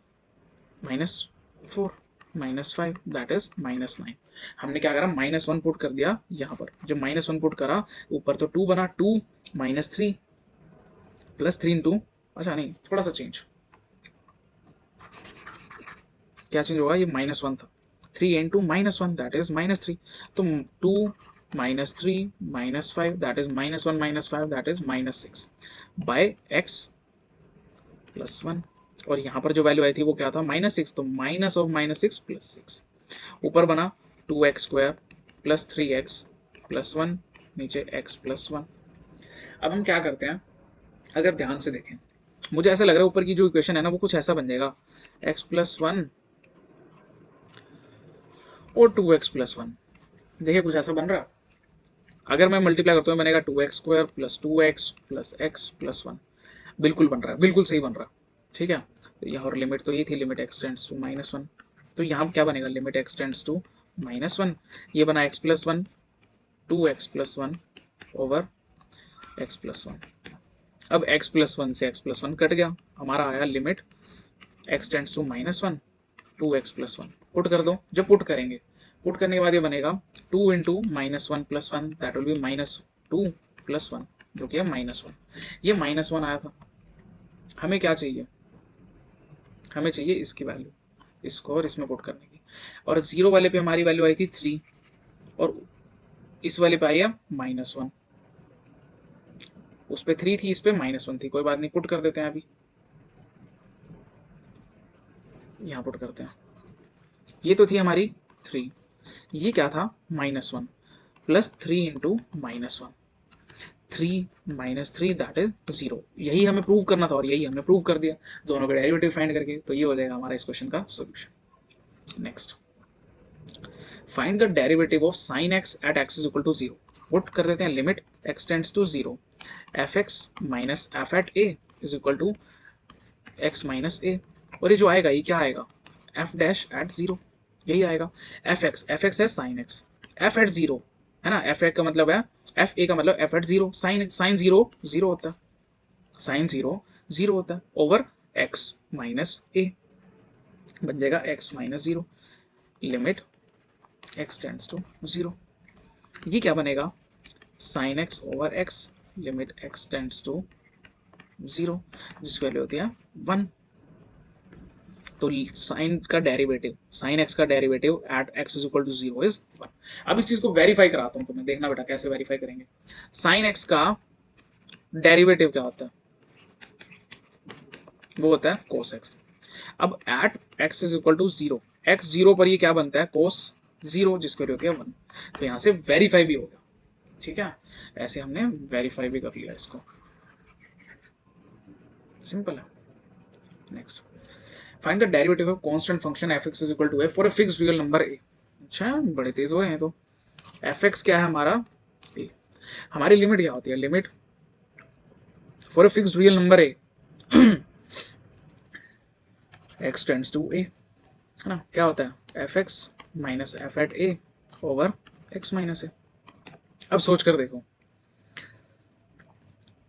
-4 -5 दैट इज -9। हमने क्या करा, -1 पुट कर दिया यहाँ पर, जब -1 पुट करा ऊपर तो 2 बना, 2 -3 प्लस 3 इंटू, अच्छा नहीं थोड़ा सा चेंज, क्या चेंज होगा, ये -1 था, 3 इंटू -1 दैट इज -3, तो 2 -3 -5 that is -1 -5 that is -6 by x+1। और यहाँ पर जो वैल्यू आई थी वो क्या था, -6, तो माइनस ऑफ -6 प्लस 6, ऊपर बना 2x² प्लस 3x+1 नीचे x+1। अब हम क्या करते हैं, अगर ध्यान से देखें, मुझे ऐसा लग रहा है ऊपर की जो इक्वेशन है ना वो कुछ ऐसा बन जाएगा, x+1 और 2x+1, देखिए कुछ ऐसा बन रहा है। अगर मैं मल्टीप्लाई करता हूँ बनेगा 2x² plus 2x plus x+1, बिल्कुल बन रहा है, बिल्कुल सही बन रहा है, ठीक है। तो यहाँ और लिमिट तो ये थी, लिमिट x टेंड्स टू -1, तो यहाँ क्या बनेगा, लिमिट x टेंड्स टू -1, ये बना x+1 2x+1 ओवर x+1। अब x+1 से x+1 कट गया, हमारा आया limit x tends to -1 2x+1, put कर दो, जब पुट करेंगे, पुट करने के बाद ये बनेगा 2 इंटू -1 + 1 दैट विल बी -2 + 1 जो कि है -1, ये -1 आया था। हमें क्या चाहिए, हमें चाहिए इसकी वैल्यू, इसको और इसमें पुट करने की, और जीरो वाले पे हमारी वैल्यू आई थी 3 और इस वाले पे आई है -1, उस पे 3 थी इस पे -1 थी, कोई बात नहीं, पुट कर देते हैं अभी, यहाँ पुट करते हैं, ये तो थी हमारी 3, ये क्या था -1 प्लस 3 इंटू -1, 3 -3 दैट इज 0, यही हमें प्रूव करना था और यही हमने प्रूव कर दिया दोनों का डेरिवेटिव फाइंड करके, तो ये हो जाएगा हमारा इस क्वेश्चन का solution. Next, find the derivative of sin x at x is equal to 0, put कर देते हैं limit x tends to 0 fx minus f at a is equal to x minus a, और ये जो आएगा ये क्या आएगा, f डैश एट 0, यही आएगा, fx है sin x, f एट 0 है ना, f का मतलब है, f a का मतलब f एट 0, sin 0 0 होता है, sin 0 0 होता है ओवर x माइनस a बन जाएगा x minus 0, limit x tends to 0, ये क्या बनेगा, sin x over x limit x tends to 0 जिसकी वैल्यू होती है 1। तो साइन का डेरिवेटिव, साइन एक्स का derivative at x is equal to 0 is 1। अब इस चीज को वेरीफाई कराता हूं तुम्हें, देखना बेटा कैसे वेरीफाई करेंगे। साइन एक्स का डेरिवेटिव क्या होता है, वो होता है कोस एक्स। अब at x is equal to 0, x 0 पर ये क्या बनता है, कोस 0 जिसकी वैल्यू होती है 1, तो यहां से वेरीफाई भी हो गया, ठीक है, ऐसे हमने वेरीफाई भी कर लिया इसको, सिंपल है। Next, find the derivative of constant function fx is equal to a for a fixed real number a। अच्छा बड़े तेज हो रहे हैं, तो fx क्या है हमारा a, हमारी लिमिट क्या होती है, limit for a fixed real number a x tends to a, है ना, क्या होता है fx minus f at a over x minus a। अब सोच कर देखो,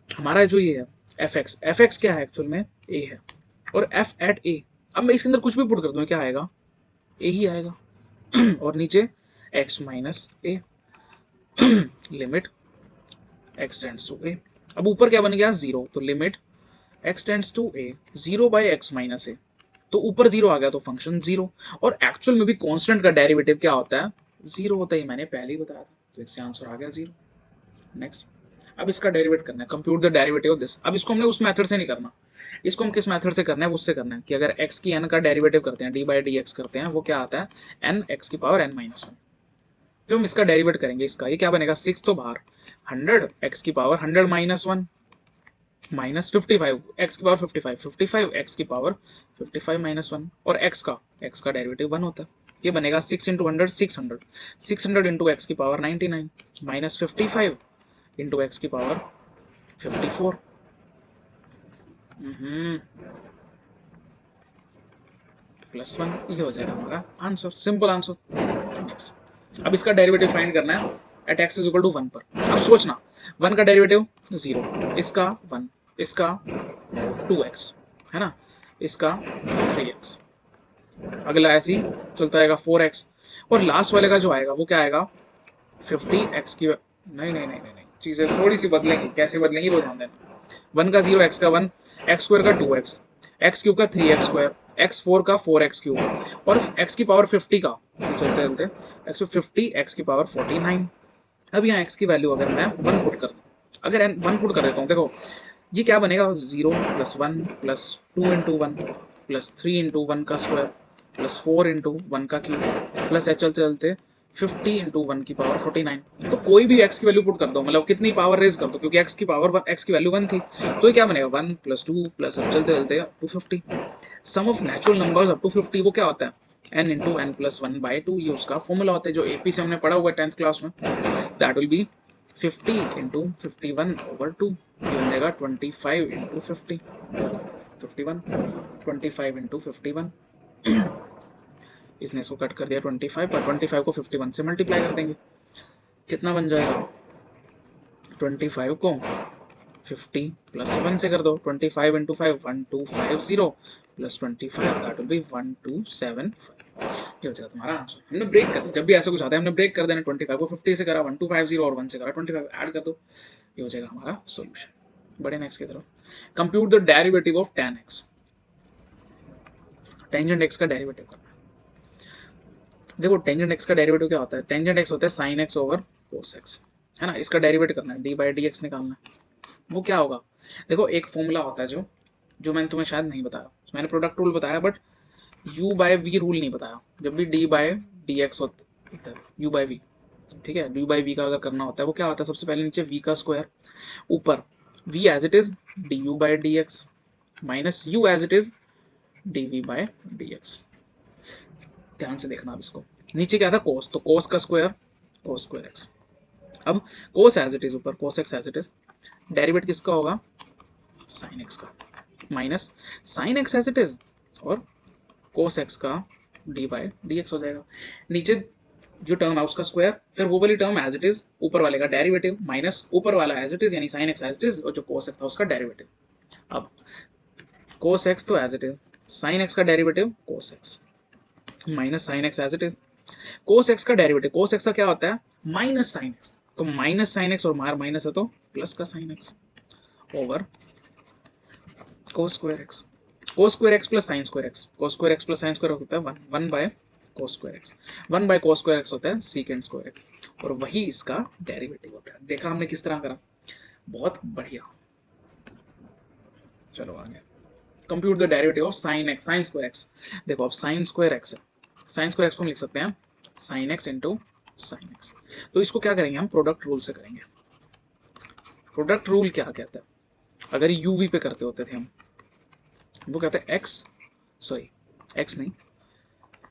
हमारा जो ये है fx क्या है एक्चुअल में a है, और f एट a, अब मैं इसके अंदर कुछ भी पुट कर दूं क्या आएगा, a ही आएगा और नीचे x minus a limit x tends to a। अब ऊपर क्या बन गया 0, तो limit x tends to a 0 by x minus a, तो ऊपर 0 आ गया तो फंक्शन 0, और एक्चुअल में भी कांस्टेंट का डेरिवेटिव क्या होता है, 0 होता है, मैंने पहले ही बताया था, तो इससे आंसर आ गया 0। नेक्स्ट, अब इसका डेरिवेट करना है, compute the derivative of this. अब इसको हमने उस मेथड से नहीं करना, इसको हम किस मेथड से करना है, उससे करना है कि अगर x की n का डेरिवेटिव करते हैं, डी बाई डी एक्स करते हैं, वो क्या आता है n x की पावर n माइनस वन। तो हम इसका डेरिवेट करेंगे, इसका ये क्या बनेगा, 6 तो बाहर, 100 x की power 100 minus one minus 55 x की पावर 55, 55 x की पावर 55 माइनस वन, और x का डेरिवेटिव 1 होता है। ये बनेगा 6 इंटू 100 600, 600 इंटू एक्स की पावर 99 माइनस 55 इंटू एक्स की पावर 54। प्लस वन, ये हो जाएगा हमारा आंसर, सिंपल आंसर। नेक्स्ट, अब इसका डेरिवेटिव फाइंड करना है at x is equal to one पर। अब सोचना, वन का डेरिवेटिव 0, इसका 1, इसका 2x, है ना, इसका 3x, अगला ऐसे ही चलता आएगा 4x, और लास्ट वाले का जो आएगा वो क्या आएगा 50x की, नहीं नहीं नहीं नहीं नहीं, चीजें थोड़ी सी बदलेंगी, कैसे बदलेंगी वो ध्यान देना। 1 का 0, x का 1, x स्क्वायर का 2x, x क्यूब का 3x स्क्वायर, x 4 का 4x क्यूब, और x की पावर 50 का, चलते चलते x 50, x की पावर 49। अब यहाँ x की वैल्यू अगर मैं 1 पुट कर दूँ, अगर 1 पुट कर देता हूँ, देखो ये क्या बनेगा, 0 plus 1 plus 2 into 1 plus 3 into 1 का स्क्वायर प्लस 4 इंटू 1 का क्यूब प्लस चलते चलते 50 इंटू 1 की पावर 49। तो कोई भी x की वैल्यू पुट कर दो, मतलब कितनी पावर रेज कर दो, क्योंकि x की पावर x की वैल्यू 1 थी, तो ये क्या बनेगा 1 प्लस 2 प्लस चलते चलते up to 50। Sum of natural numbers up to 50 वो क्या होता है n into n plus 1 by 2, ये उसका फॉर्मूला होता है जो AP से हमने पढ़ा हुआ है 10th क्लास में। That will B 50 into 51 over 2, ये बन जाएगा 25 इंटू 50, 51, 25 इंटू 51। इसने इसको कट कर दिया 25 पर, 25 को 51 से मल्टीप्लाई कर देंगे, कितना बन जाएगा 25 को 50 प्लस 1 से कर दो, 25 into 5 1250 plus 25 that will B 1275। ये हो जाएगा तुम्हारा आंसर। हमने ब्रेक कर दिया, जब भी ऐसा कुछ आता है हमने ब्रेक कर देना, 25 को 50 से करा 1250 और 1 से करा 25 ऐड कर दो, ये हो जाएगा हमारा सॉल्यूशन। बड़े नेक्स्ट की तरफ, compute the derivative of tan x, tangent x का डेरिवेटिव करना है। देखो टेंजेंट x का डेरिवेटिव क्या होता है, टेंजेंट x होता है sin x over cos x, है ना, इसका डेरिवेटिव करना है, डी बाई डी एक्स निकालना है। वो क्या होगा, देखो एक फॉर्मूला होता है जो जो मैंने तुम्हें शायद नहीं बताया, मैंने प्रोडक्ट रूल बताया but u by v rule नहीं बताया। जब भी d बाय डी एक्स होता है u बाय v, ठीक है, u बाय v का अगर करना होता है वो क्या होता है, सबसे पहले नीचे v का स्क्वायर, ऊपर v as it is du by d x minus u as it is dv by d x. ध्यान से देखना अब इसको, नीचे क्या था कोस, तो कोस का स्क्वायर कोस स्क्वायर एक्स, अब कोस एज इट इज ऊपर cos x as it is, derivate किसका होगा साइन एक्स का, minus sine x as it is और कोस एक्स का डी बाई डी एक्स हो जाएगा। नीचे जो टर्म है उसका स्क्वायर, फिर वो वाली टर्म एज इट इज ऊपर वाले का डेरिवेटिव माइनस ऊपर वाला एज इट इज यानी sine x as it is, और जो कोस एक्स था उसका डेरिवेटिव। अब कोस एक्स तो as it is, sine x का derivative cos x minus sine x as it is, cos x का डेरिवेटिव, कोस एक्स का क्या होता है माइनस साइन एक्स, तो माइनस साइन एक्स और मार माइनस है तो प्लस का sine x over cos square x, कोस square x plus sign square x, कोस square x plus sine square होता है 1, 1 by cos square x, 1 by cos square x होता है सीकेंड स्क्वायर एक्स, और वही इसका डेरिवेटिव होता है। देखा हमने किस तरह करा, बहुत बढ़िया। चलो आगे, compute the derivative of sine x, sign square x. देखो अब साइन स्क्वायर एक्स है, साइन स्क्वायर एक्स को हम लिख सकते हैं sign x into sine x. तो इसको क्या करेंगे हम प्रोडक्ट रूल से करेंगे। प्रोडक्ट रूल क्या कहता है, अगर यूवी पे करते होते थे हम, वो कहते हैं एक्स, सॉरी एक्स नहीं,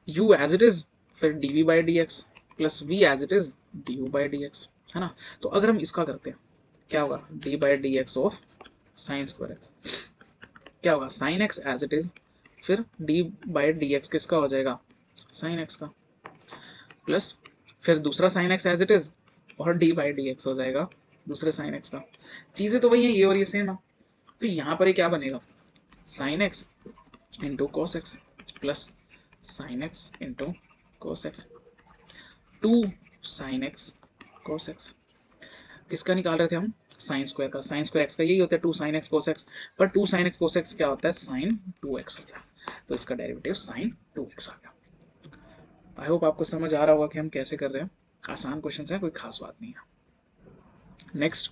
u एज इट इज फिर dv by d x plus v as it is du by d x, है ना। तो अगर हम इसका करते हैं क्या होगा d by d x of sine square x, क्या होगा sine x as it is, फिर d बाई डी एक्स किसका हो जाएगा साइन एक्स का, प्लस फिर दूसरा sine x as it is और d बाई डी एक्स हो जाएगा दूसरे साइन एक्स का। चीजें तो वही है, ये और ये सेम है। तो यहाँ पर ये क्या बनेगा sign x into cos x plus sign x into cos x, 2 sine x cos x. किसका निकाल रहे थे हम साइन स्क्वायर का, साइन स्क्वायर एक्स का यही होता है 2 साइन एक्स कोस एक्स, पर 2 साइन एक्स कोस एक्स क्या होता है साइन 2x होता है, तो इसका डेरिवेटिव साइन 2x आ गया। आई होप आपको समझ आ रहा होगा कि हम कैसे कर रहे हैं, आसान क्वेश्चन है, कोई खास बात नहीं है। Next,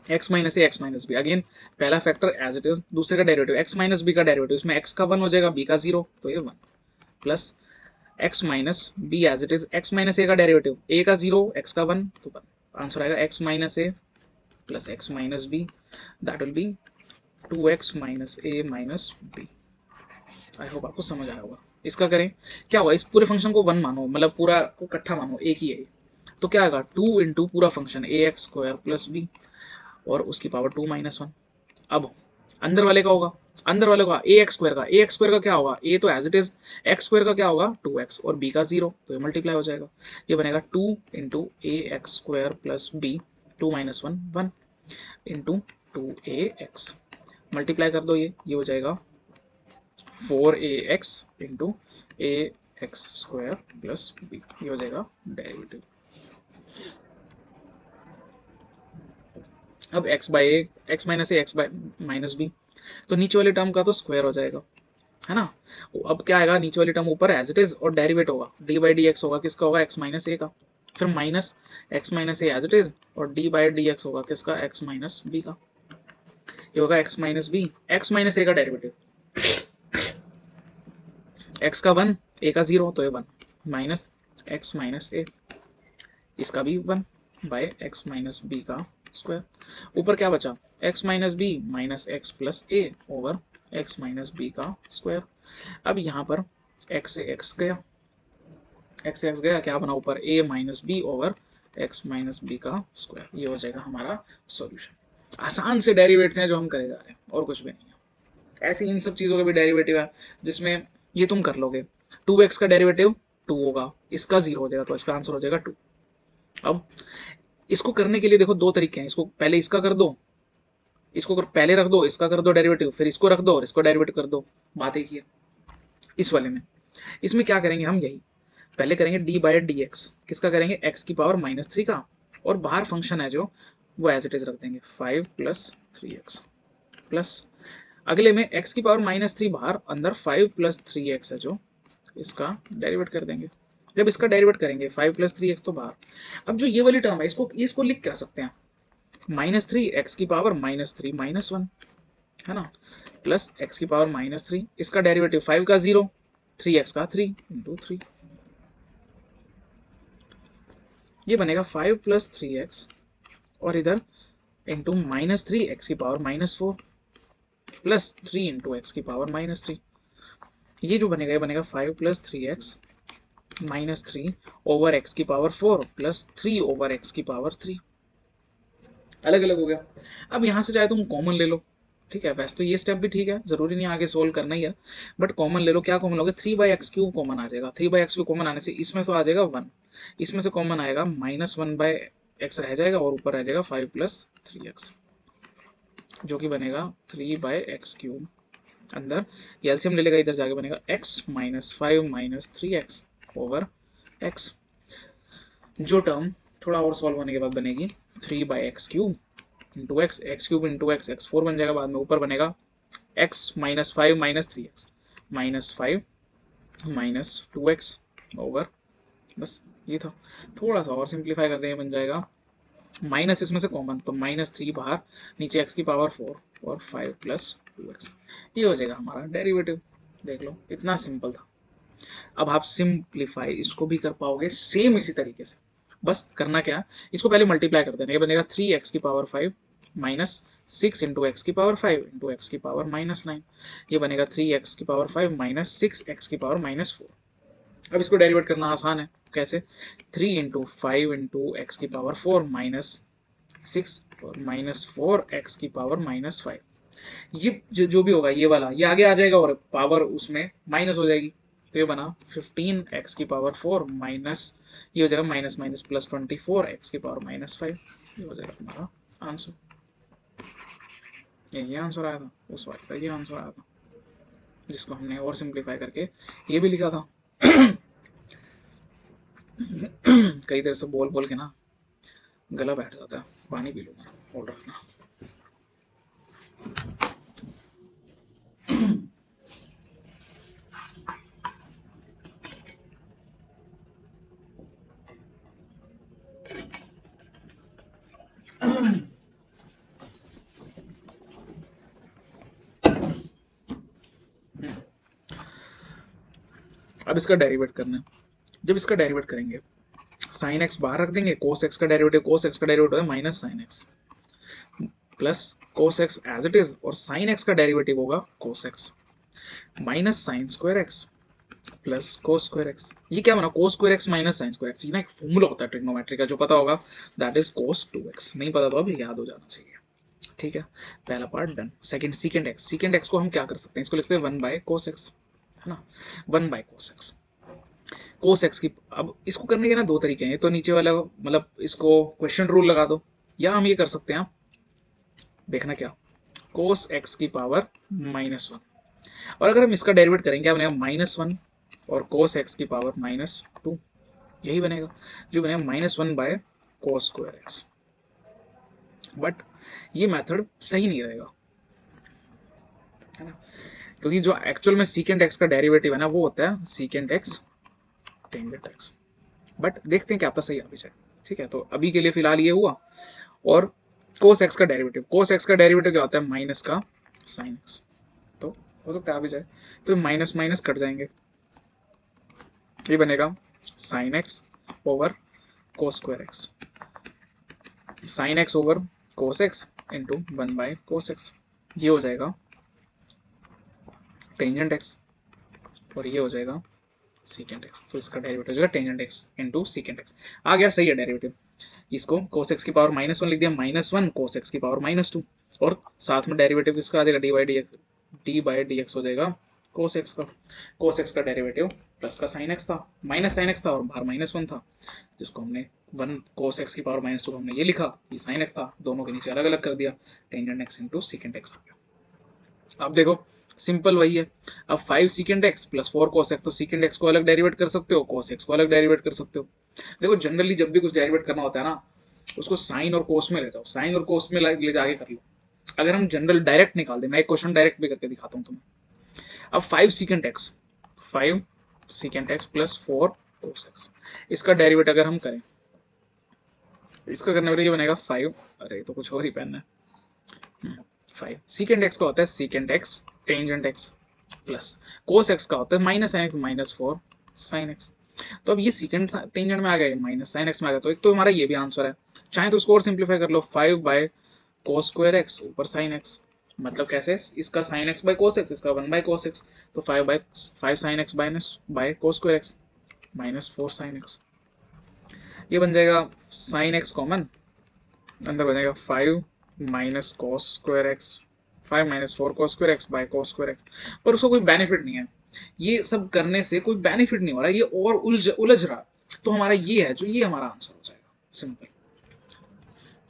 x minus a x minus B, again पहला फैक्टर एज इट इज, दूसरे का डेरिवेटिव एक्स माइनस बी का डेरिवेटिव, इसमें एक्स का 1 हो जाएगा, बी का 0, तो ये 1 plus x minus b as it is, x minus a का डेरिवेटिव ए का 0 एक्स का 1, तो 1, आंसर आएगा x minus a plus x minus b, that will be 2x minus a minus b. I hope आपको समझ आया होगा। इसका करें क्या होगा, इस पूरे फंक्शन को 1 मानो, मतलब पूरा को इकट्ठा मानो, एक ही है, तो क्या आएगा 2 इंटू पूरा फंक्शन ए एक्स स्क्वायर प्लस बी और उसकी पावर 2 माइनस 1। अब अंदर वाले का होगा, अंदर वाले का ए एक्स स्क्वायर का, ए एक्स स्क्वायर का क्या होगा, ए तो as it is, x square का क्या होगा 2x और बी का 0, तो ये मल्टीप्लाई हो जाएगा, ये बनेगा 2 into a x square plus b, 2 minus 1 1 into 2ax, multiply कर दो, ये हो जाएगा 4ax into a x square plus b, ये हो जाएगा डेरिवेटिव। अब x by a, x minus a x by minus b, तो नीचे वाले टर्म का तो स्क्वायर हो जाएगा, है ना। अब क्या आएगा, नीचे वाली टर्म ऊपर एज इट इज और डेरिवेट होगा, डी बाई डी एक्स होगा, किसका होगा एक्स माइनस ए का, फिर minus x minus a as it is और डी बाई डी एक्स होगा किसका, एक्स माइनस बी का, ये होगा x minus b, x minus a का डेरिवेटिव, एक्स का 1 ए का 0, तो ये 1 माइनस एक्स माइनस ए, इसका भी 1 बाय एक्स माइनस बी का स्क्वायर, ऊपर क्या बचा x minus b minus x plus a over x minus b का स्क्वायर। अब यहाँ पर एक्स से एक्स गया, एक्स से एक्स गया, क्या बना ऊपर a minus b over x minus b का स्क्वायर, ये हो जाएगा हमारा सॉल्यूशन। आसान से डेरिवेट्स हैं जो हम करे जा रहे हैं और कुछ भी नहीं है। ऐसे इन सब चीज़ों का भी डेरिवेटिव है जिसमें ये तुम कर लोगे, 2x का डेरिवेटिव 2 होगा, इसका 0 हो जाएगा, तो इसका आंसर हो जाएगा 2। अब इसको करने के लिए देखो दो तरीके हैं, इसको पहले इसका कर दो, इसको पहले रख दो, इसका कर दो डेरिवेटिव, फिर इसको रख दो और इसको डेरिवेटिव कर दो, बात एक ही है। इस वाले में, इसमें क्या करेंगे हम, यही पहले करेंगे डी बाई डी एक्स, किसका करेंगे एक्स की पावर -3 का, और बाहर फंक्शन है जो वो एज इट इज रख देंगे 5 प्लस 3x प्लस, अगले में x की पावर -3 बाहर, अंदर 5 प्लस 3x है जो, इसका डेरिवेट कर देंगे। जब इसका डेरिवेट करेंगे 5 प्लस 3x तो बाहर, अब जो ये वाली टर्म है इसको लिख क्या सकते हैं, -3 x की पावर -3 -1, है ना, प्लस x की पावर -3, इसका डेरिवेटिव 5 का 0, 3x का 3 इंटू 3, ये बनेगा 5 प्लस 3x और इधर इंटू -3 x की पावर -4 प्लस 3 इंटू एक्स की पावर -3, ये जो बनेगा ये बनेगा 5 प्लस 3x -3 ओवर x की पावर 4 प्लस 3 ओवर x की पावर 3, अलग अलग हो गया। अब यहाँ से चाहे तुम कॉमन ले लो, ठीक है, वैसे तो ये स्टेप भी ठीक है, जरूरी नहीं आगे सोल्व करना ही है, बट कॉमन ले लो, क्या कॉमन लोगे, 3/x³ कॉमन आ जाएगा, 3/x³ कॉमन आने से इसमें से आ जाएगा 1, इसमें से कॉमन आएगा -1/x रह जाएगा और ऊपर रह जाएगा 5 प्लस 3x, जो कि बनेगा 3/x³, अंदर ये एलसीएम ले लेगा, इधर जाके बनेगा x -5 -3x ओवर x, जो टर्म थोड़ा और सॉल्व होने के बाद बनेगी 3/x³ into x, x³ into x, x4 बन जाएगा बाद में, ऊपर बनेगा x -5 -3x -5 -2x ओवर, बस ये था। थोड़ा सा और सिंप्लीफाई कर देंगे, बन जाएगा माइनस, इसमें से कॉमन तो -3 बाहर, नीचे x की पावर 4 और 5 प्लस 2x, ये हो जाएगा हमारा डेरिवेटिव। देख लो इतना सिंपल था। अब आप सिंप्लीफाई इसको भी कर पाओगे सेम इसी तरीके से, बस करना क्या, इसको पहले मल्टीप्लाई कर देना, ये बनेगा 3x की पावर 5 माइनस 6 इंटू एक्स की पावर 5 इंटू एक्स की पावर -9, ये बनेगा 3x की पावर 5 माइनस 6x की पावर -4। अब इसको डेरिवेट करना आसान है, कैसे, 3 इंटू 5 इंटू एक्स की पावर 4 माइनस 6 और -4x की पावर -5, ये जो भी होगा ये वाला ये आगे आ जाएगा और पावर उसमें माइनस हो जाएगी, तो ये बना 15x की पावर 4 माइनस, ये हो जाएगा माइनस माइनस प्लस 24x की पावर -5, ये हो जाएगा हमारा आंसर। ये आंसर आया था, उस वाले का ये आंसर आया था, जिसको हमने और सिंप्लीफाई करके ये भी लिखा था। कई देर से बोल बोल के ना गला बैठ जाता है, पानी पी लूंगा, होल्ड रखना। अब इसका डेरिवेट करना है। जब इसका डेरिवेट करेंगे, साइन एक्स बाहर रख देंगे, कोस एक्स का डेरिवेटिव, कोस एक्स का डेरिवेटिव है minus sine x plus cos x as it is, और साइन एक्स का डेरिवेटिव होगा cos x minus sine square x plus cos square x. ये क्या बना, cos square x minus sine square x. ये ना एक फॉर्मूला होता है ट्रिग्नोमेट्री का, जो पता होगा दैट इज कोस 2x। नहीं पता तो अभी याद हो जाना चाहिए। ठीक है, पहला पार्ट डन। सेकंड सीकेंड एक्स को हम क्या कर सकते हैं, इसको लिखते हैं 1 बाय कोस एक्स, है ना, 1 by cos x. Cos x की, अब इसको करने के ना दो तरीके हैं। ये तो नीचे वाला मतलब इसको क्वेश्चन रूल लगा दो, या हम ये कर सकते हैं, देखना क्या, कोस एक्स की पावर -1, और अगर हम इसका डेरिवेट करेंगे क्या बनेगा, -1 और कोस एक्स की पावर -2, यही बनेगा जो बनेगा -1 by cos square x. But ये मेथड सही नहीं रहेगा, है ना, क्योंकि जो एक्चुअल में सीकेंट एक्स का डेरिवेटिव है ना, वो होता है secant x tangent x. But देखते हैं क्या पता सही आ भी जाए। ठीक है, तो अभी के लिए फिलहाल ये हुआ। और कोस एक्स का डेरिवेटिव, कोस एक्स का डेरिवेटिव क्या होता है, माइनस का साइन एक्स, तो हो सकता है आ भी जाए। तो माइनस माइनस कट जाएंगे, ये बनेगा sign x over cos square x, sign x over cos x into 1 by cos x. ये हो जाएगा टेंजेंट एक्स, और ये हो जाएगा सीकेंट एक्स। तो इसका डेरिवेटिव हो जाएगा tangent x into secant x. आ गया सही है डेरिवेटिव। इसको कोस एक्स की पावर -1 लिख दिया, -1 कोस एक्स की पावर -2, और साथ में डेरिवेटिव इसका आ जाएगा डी बाई डी एक्स हो जाएगा कोस एक्स का। कोस एक्स का डेरिवेटिव प्लस का साइन एक्स था, माइनस साइन एक्स था, और बाहर -1 था, जिसको हमने 1 कोस एक्स की पावर -2 को हमने ये लिखा, ये साइन एक्स था, दोनों के नीचे अलग अलग कर दिया, tangent x into secant x आ गया। अब देखो सिंपल वही है। अब 5 secant x plus 4 cos x, तो सीकेंट एक्स को अलग डेरिवेट कर सकते हो, कोस एक्स को अलग डेरिवेट कर सकते हो। देखो जनरली जब भी कुछ डेरिवेट करना होता है ना, उसको साइन और कोस में ले जाओ, साइन और कोस में ले जाके कर लो। अगर हम जनरल डायरेक्ट निकाल दें, मैं एक क्वेश्चन डायरेक्ट भी करके दिखाता हूँ तुम्हें। अब 5 secant x plus 4 cos x, इसका डेरिवेट अगर हम करें, इसका करने पर ये बनेगा 5, अरे तो कुछ और ही पहनना है, 5 सीकेंट एक्स का होता है secant x tangent x plus cos x का होता है minus sine x -4 sign x. तो अब ये सीकेंट टेंजेंट में आ गया, माइनस साइन एक्स में आ गया, तो एक तो हमारा ये भी आंसर है। चाहे तो इसको और सिंप्लीफाई कर लो, 5 बाय कोस स्क्वायर एक्स ऊपर साइन एक्स, मतलब कैसे, इसका sign x by cos x, इसका 1 बाय कोस एक्स, तो 5 sign x by cos square x -4 sign x. ये बन जाएगा साइन एक्स कॉमन, अंदर बनेगा 5 minus cos square x, 5 - 4 cos square x by cos square x. पर उसका कोई बेनिफिट नहीं है, ये सब करने से कोई बेनिफिट नहीं हो रहा, ये और उलझ रहा। तो हमारा ये है जो, ये हमारा आंसर हो जाएगा सिंपल।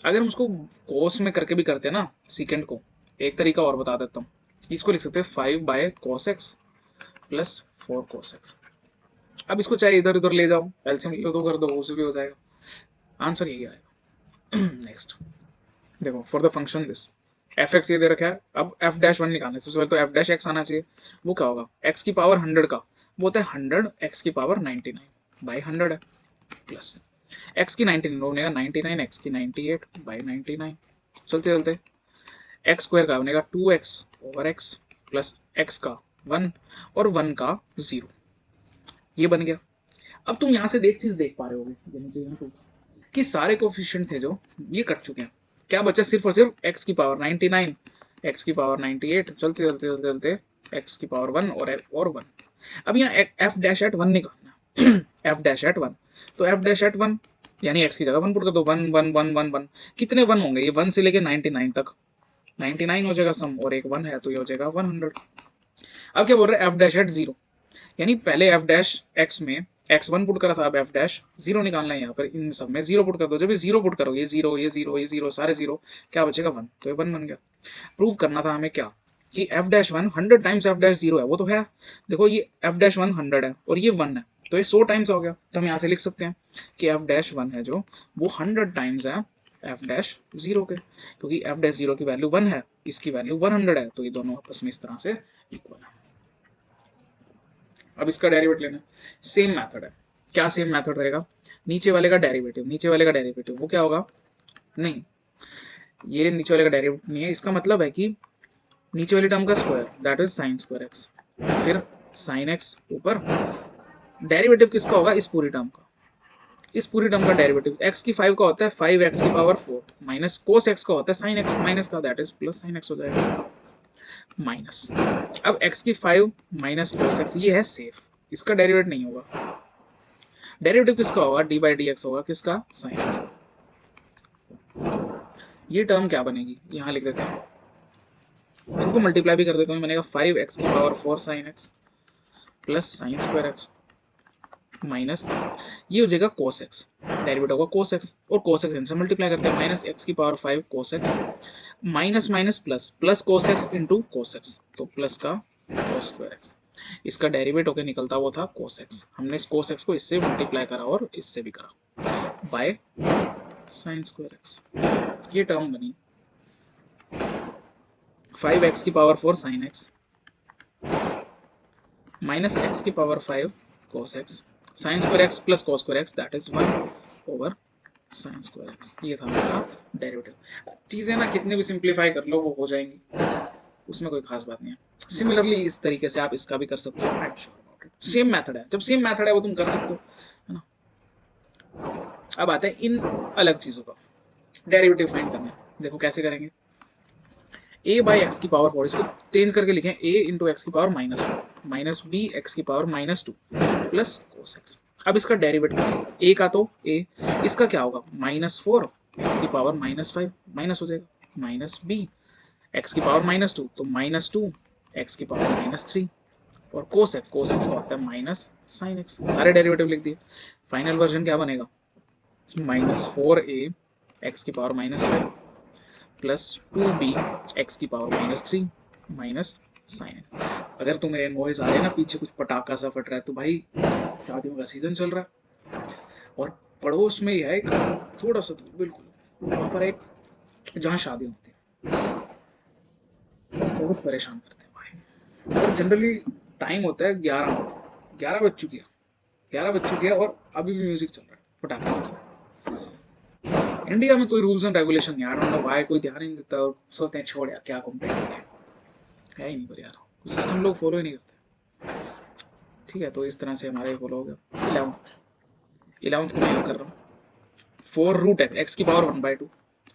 अगर हम उसको कोस में करके भी करते हैं ना सीकेंड को, एक तरीका और बता देता हूँ, इसको लिख सकते हैं 5 by cos x plus 4 cos x. अब इसको चाहे इधर उधर ले जाओ, एलसीएम ले दो कर दो, उससे भी हो जाएगा, आंसर यही आएगा। नेक्स्ट देखो, for the function this F x ये दे रखा है। अब एफ डैश 1 निकालने से सबसे पहले तो एफ डैश एक्स आना चाहिए। वो क्या होगा, एक्स की पावर 100 का वो होता है 100 एक्स की पावर 99 बाई 100 है, प्लस एक्स की 99 बनेगा 99 एक्स की 98 बाई 99। चलते चलते एक्स स्क्वायर का बनेगा 2x over x plus x का 1 और 1 का 0, ये बन गया। अब तुम यहाँ से देख चीज देख पा रहे होगे कि सारे कोफिशिएंट थे जो ये कट चुके हैं, क्या बचा सिर्फ और सिर्फ एक्स की पावर 99, एक्स की पावर 98, चलते चलते चलते चलते एक्स की पावर 1 और 1। अब यहाँ एफ डैश एट 1 निकालना, एफ डैश एट 1, तो एफ डैश एट 1 यानी एक्स की जगह 1 पुट कर दो, 1 1 1 1 1, कितने 1 होंगे, ये 1 से लेके 99 तक, 99 हो जाएगा सम, और एक 1 है तो ये हो जाएगा 100। अब क्या बोल रहे हैं, एफ डैश एट 0, यानी पहले एफ डैश एक्स में x1 पुट करा था, अब एफ डैश 0 निकालना है, यहाँ पर इन सब में 0 पुट कर दो। जब ये 0 पुट करो, ये 0 ये 0 ये 0 सारे 0, क्या बचेगा 1, तो ये 1 बन गया। प्रूव करना था हमें क्या, कि f dash 1 100 times F dash 0 है, वो तो है। देखो ये एफ डैश 1 100 है और ये 1 है, तो ये 100 टाइम्स हो गया। तो हम यहाँ से लिख सकते हैं कि एफ डैश 1 है जो, वो 100 टाइम्स है एफ डैश 0 के, क्योंकि एफ डैश 0 की वैल्यू 1 है, इसकी वैल्यू 100 है, तो ये दोनों आपस में इस तरह से इक्वल है। अब इसका डेरिवेट लेना, सेम मेथड है। क्या सेम मेथड रहेगा, नीचे वाले का डेरिवेटिव, नीचे वाले का डेरिवेटिव वो क्या होगा, नहीं ये नीचे वाले का डेरिवेटिव नहीं है, इसका मतलब है कि नीचे वाली टर्म का square that is sine square x, फिर साइन एक्स ऊपर डेरिवेटिव किसका होगा, इस पूरी टर्म का, इस पूरी टर्म का डेरिवेटिव x की 5 का होता है 5x की पावर 4 माइनस कोस x का होता है sin x माइनस का, that is plus sin x हो जाएगा माइनस। अब x की 5 माइनस कोस x ये है सेफ, इसका डेरिवेटिव नहीं होगा। डेरिवेटिव किसका होगा, डी बाई डी एक्स होगा, किसका, sin x। ये टर्म क्या बनेगी, यहाँ लिख देते हैं, इनको मल्टीप्लाई भी कर देता हूँ, बनेगा 5x की power 4 sin x plus sign square x minus ये हो जाएगा cos x, डेरिवेटिव होगा cos x और cos x इनसे मल्टीप्लाई करते हैं, माइनस x की power 5 cos x minus minus plus plus cos x into cos x, तो प्लस का cos स्क्वायर x, इसका डेरिवेट होकर निकलता वो था cos x, हमने इस cos x को इससे मल्टीप्लाई करा और इससे भी करा बाय साइन स्क्वायर x, ये टर्म बनी 5x की power 4 sin x minus x की power 5 cos x sign square x plus cos square x, that is 1 over sign square x, ये था मेरा डेरिवेटिव। चीजें ना कितने भी सिंप्लीफाई कर लो वो हो जाएंगी, उसमें कोई खास बात नहीं है। सिमिलरली इस तरीके से आप इसका भी कर सकते हो, I am sure about it, same method है, जब सेम मेथड है वो तुम कर सकते हो, है ना। अब आते हैं इन अलग चीजों का, डेरिवेटिव फाइंड करना है, देखो कैसे करेंगे। a बाई एक्स की पावर 4, इसको चेंज करके लिखें a इंटू एक्स की power minus 1 minus b x की power minus 2 plus cos x. अब इसका डेरिवेटिव करें, a का तो a, इसका क्या होगा, माइनस 4 एक्स की पावर माइनस 5 माइनस हो जाएगा माइनस b एक्स की पावर माइनस 2 तो माइनस 2 एक्स की पावर माइनस 3 और कोस एक्स का होता है माइनस साइन एक्स, सारे डेरिवेटिव लिख दिए। फाइनल वर्जन क्या बनेगा, माइनस 4a एक्स की power minus 5 plus 2b x की पावर माइनस 3 माइनस साइन। अगर तुम्हें नॉइज आ रहा है ना पीछे कुछ पटाखा सा फट रहा है तो भाई शादियों का सीजन चल रहा है, और पड़ोस में ही है एक थोड़ा सा दूर बिल्कुल वहां पर एक जहाँ शादी होती है, बहुत परेशान करते हैं भाई। और जनरली टाइम होता है 11 बज चुकी है, 11 बज चुकी है और अभी भी म्यूजिक चल रहा है, पटाखे बज रहे हैं। इंडिया में कोई रूल्स एंड रेगुलेशन नहीं, आई डोंट नो व्हाई, कोई ध्यान ही नहीं देता और सोचते हैं छोड़ यार क्या कंप्लेंट है ही नहीं, पर यार सिस्टम लोग फॉलो ही नहीं करते। ठीक है, तो इस तरह से हमारा ये फॉलो हो गया। 11th को मैं कर रहा हूँ, 4 रूट एक्स की पावर 1/2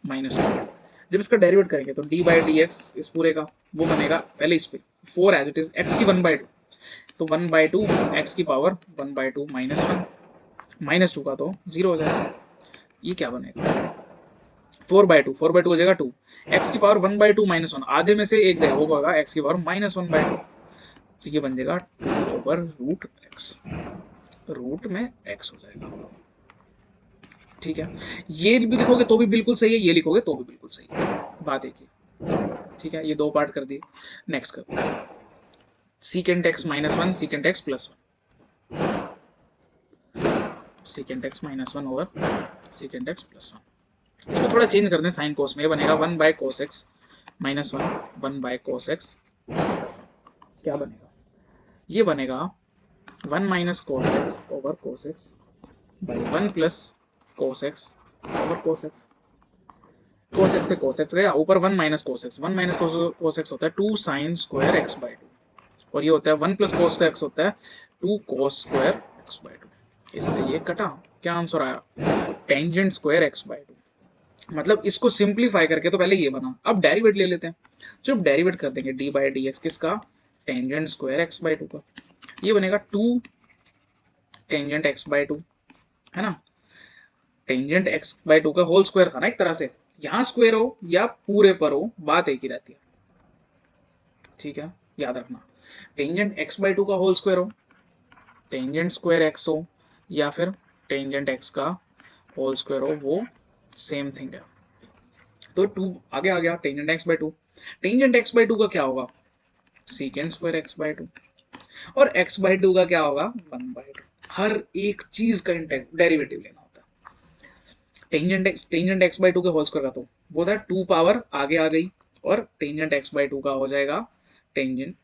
माइनस 1, जब इसका डेरिवेट करेंगे तो डी बाई डी एक्स इस पूरे का वो बनेगा, पहले इस पे 4 एज इट इज एक्स की 1/2 तो 1/2 एक्स की पावर 1/2 माइनस 1 माइनस 2 का तो 0 हो जाएगा। ये क्या बनेगा, 4/2 हो जाएगा 2 एक्स की पावर 1/2 माइनस 1, आधे में से एक गया वो होगा एक्स की पावर माइनस 1/2, तो ये बन जाएगा 2 ओवर रूट एक्स, रूट में एक्स हो जाएगा। ठीक है, ये भी लिखोगे तो भी बिल्कुल सही है, ये लिखोगे तो भी बिल्कुल सही है, बात एक ही। ठीक है, ये दो पार्ट कर दिए। नेक्स्ट कर secant x minus 1 secant x plus 1 secant x minus 1 over secant x plus 1, इसको थोड़ा चेंज कर दें साइन कोस में, ये बनेगा 1 by cos x minus 1 by cos x, क्या बनेगा, ये बनेगा 1 minus cos x over cos x by 1 plus cos x over cos x. Cos x से कोस एक्स गया, ऊपर 1 minus cos x, 1 minus cos x होता है 2 साइन स्क्वायर एक्स बाई 2 और ये होता है 1 प्लस कोस एक्स होता है 2 कोस स्क्वायर एक्स बाई 2, इससे ये कटा, क्या आंसर आया, टेंजेंट स्क्वायर एक्स बाई 2। मतलब इसको सिंप्लीफाई करके तो पहले ये बना, अब डेरिवेट ले लेते हैं, जब डेरिवेट कर देंगे डी बाई डी एक्स किसका, टेंजेंट स्क्वायर एक्स बाई 2 का, ये बनेगा 2 टेंजेंट एक्स बाई 2, है ना, टेंजेंट एक्स बाई 2 का होल स्क्वायर था ना एक तरह से, यहां स्क्वायर हो या पूरे पर हो बात एक ही रहती है। ठीक है, याद रखना, टेंजेंट एक्स बाई 2 का होल स्क्वायर हो, टेंजेंट स्क्वायर एक्स हो या फिर टेंजेंट एक्स का होल स्क्वायर हो, वो सेम थिंग है। तो 2 आगे आ गया, tangent x by 2, tangent x by 2 का क्या होगा, सीकेंट स्क्वायर एक्स बाई 2 और एक्स बाई 2 का क्या होगा 1/2, हर एक चीज का डेरिवेटिव लेना होता है। टेंजेंट एक्स बाई 2 के होल स्क्वायर का तो वो था 2 पावर आगे आ गई, और टेंजेंट एक्स बाई 2 का हो जाएगा, टेंजेंट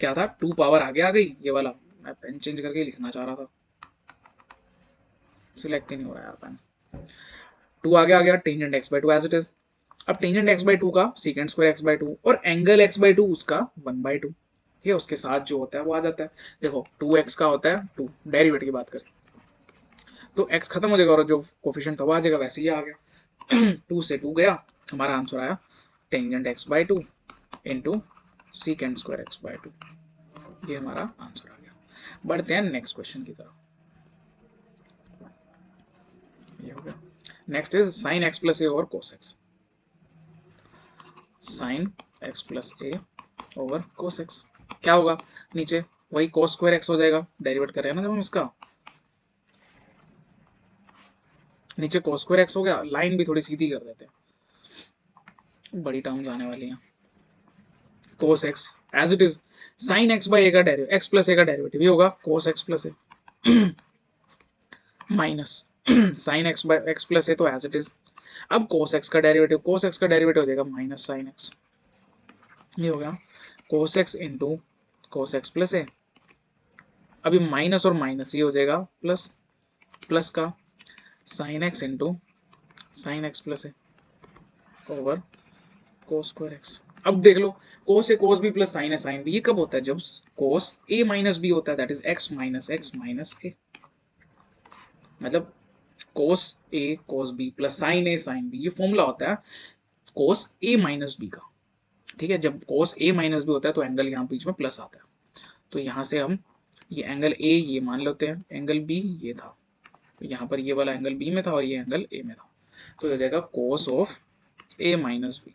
क्या था 2 पावर आगे आ गई, ये वाला मैं पेन चेंज करके लिखना चाह रहा था, सिलेक्ट ही नहीं हो रहा यार पेन, 2 आगे आ गया, tangent x by 2 as it is. अब टेंजेंट एक्स बाई 2 का सीकेंट स्क्वायर एक्स बाई 2 और एंगल एक्स बाई 2 उसका 1/2, ठीक है, उसके साथ जो होता है वो आ जाता है। देखो 2x का होता है 2, डेरिवेटिव की बात करें तो x खत्म हो जाएगा और जो कोफिशिएंट था वो आ जाएगा, वैसे ही आ गया। 2 से 2 गया, हमारा आंसर आया tangent x/2 into secant square x/2। ये हमारा आंसर आ गया। बढ़ते हैं नेक्स्ट क्वेश्चन की तरफ। ये हो गया। Next is sine x plus a over cos x. Sign x plus a over cos x क्या होगा, नीचे वही कोस स्क्वायर एक्स हो जाएगा, डेरिवेट कर रहे हैं ना जब हम इसका, नीचे कोस स्क्वायर एक्स हो गया, लाइन भी थोड़ी सीधी कर देते हैं, बड़ी टर्म्स आने वाली हैं। Cos x as it is, sine x by a का डेरिवेटिव, एक्स प्लस ए का डेरिवेटिव ये होगा cos x plus a minus sine x by x plus a, तो एज इट इज। अब कोस एक्स का डेरिवेटिव, कोस एक्स का derivative हो जाएगा माइनस साइन एक्स, ये हो गया cos x into cos x plus a. अभी माइनस और माइनस ये हो जाएगा प्लस, प्लस का sine x into sine x plus a over cos square x. अब देख लो cos a cos b plus sine a sine b, ये कब होता है, जब कोस ए माइनस बी होता है, दैट इज एक्स माइनस ए। मतलब कोस a cos b plus sine a sine b, ये फॉर्मूला होता है कोस ए माइनस बी का। ठीक है, जब कोस ए माइनस बी होता है तो एंगल यहाँ बीच में प्लस आता है, तो यहाँ से हम ये एंगल ए ये मान लेते हैं, एंगल बी ये था, तो यहाँ पर ये वाला एंगल बी में था और ये एंगल ए में था, तो हो जाएगा cos of a minus b.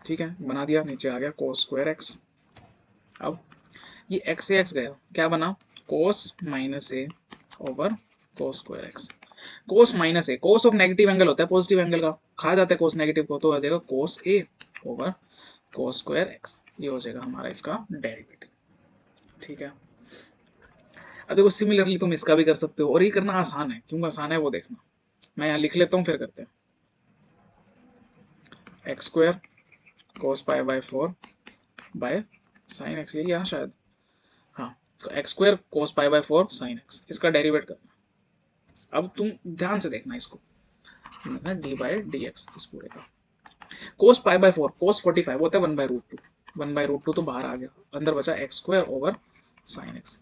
ठीक है, बना दिया, नीचे आ गया कोस स्क्वायर एक्स। अब ये एक्स से एक्स गया, क्या बना कोस minus A over cos square x. Cos minus A, cos of negative angle होता है पॉजिटिव एंगल का, खा जाता है कोस नेगेटिव को, तो आ जाएगा कोस ए ओवर कोस स्क्वायर एक्स, ये हो जाएगा हमारा इसका डेरिवेटिव। ठीक है, अब देखो सिमिलरली तुम इसका भी कर सकते हो, और ये करना आसान है, क्यों आसान है वो देखना, मैं यहाँ लिख लेता हूँ फिर करते हैं। X square cos pi by 4 bye sine x, यही यहाँ शायद, हाँ, तो x square cos pi by 4 sine x, इसका डेरिवेट करना। अब तुम ध्यान से देखना इसको, डी बाई डी एक्स इस पूरे का, कोस पाई बाय 4 कोस 45 होता है 1/√2, 1/√2 तो बाहर आ गया, अंदर बचा x square over sine x.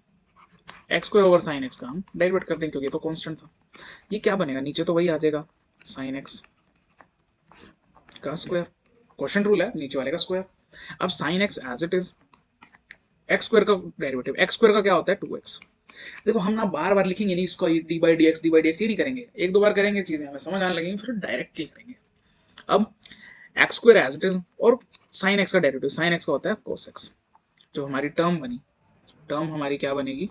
X square over sign x का हम डेरिवेट करते हैं क्योंकि ये तो कांस्टेंट था। ये क्या बनेगा, नीचे तो वही आ जाएगा साइन एक्स का स्क्वायर, क्वेश्चन रूल है नीचे वाले का स्क्वायर। अब sine x as it is, x square का डेरिवेटिव, एक्स स्क्वायर का क्या होता है 2x। देखो हम ना बार बार लिखेंगे नहीं इसको, डी बाई डी एक्स ये नहीं करेंगे, एक दो बार करेंगे चीजें हमें समझ आने लगेंगी, फिर डायरेक्टली करेंगे। अब x square as it is और साइन एक्स का डेरिवेटिव, साइन एक्स का होता है कोस एक्स, जो हमारी टर्म बनी, टर्म हमारी क्या बनेगी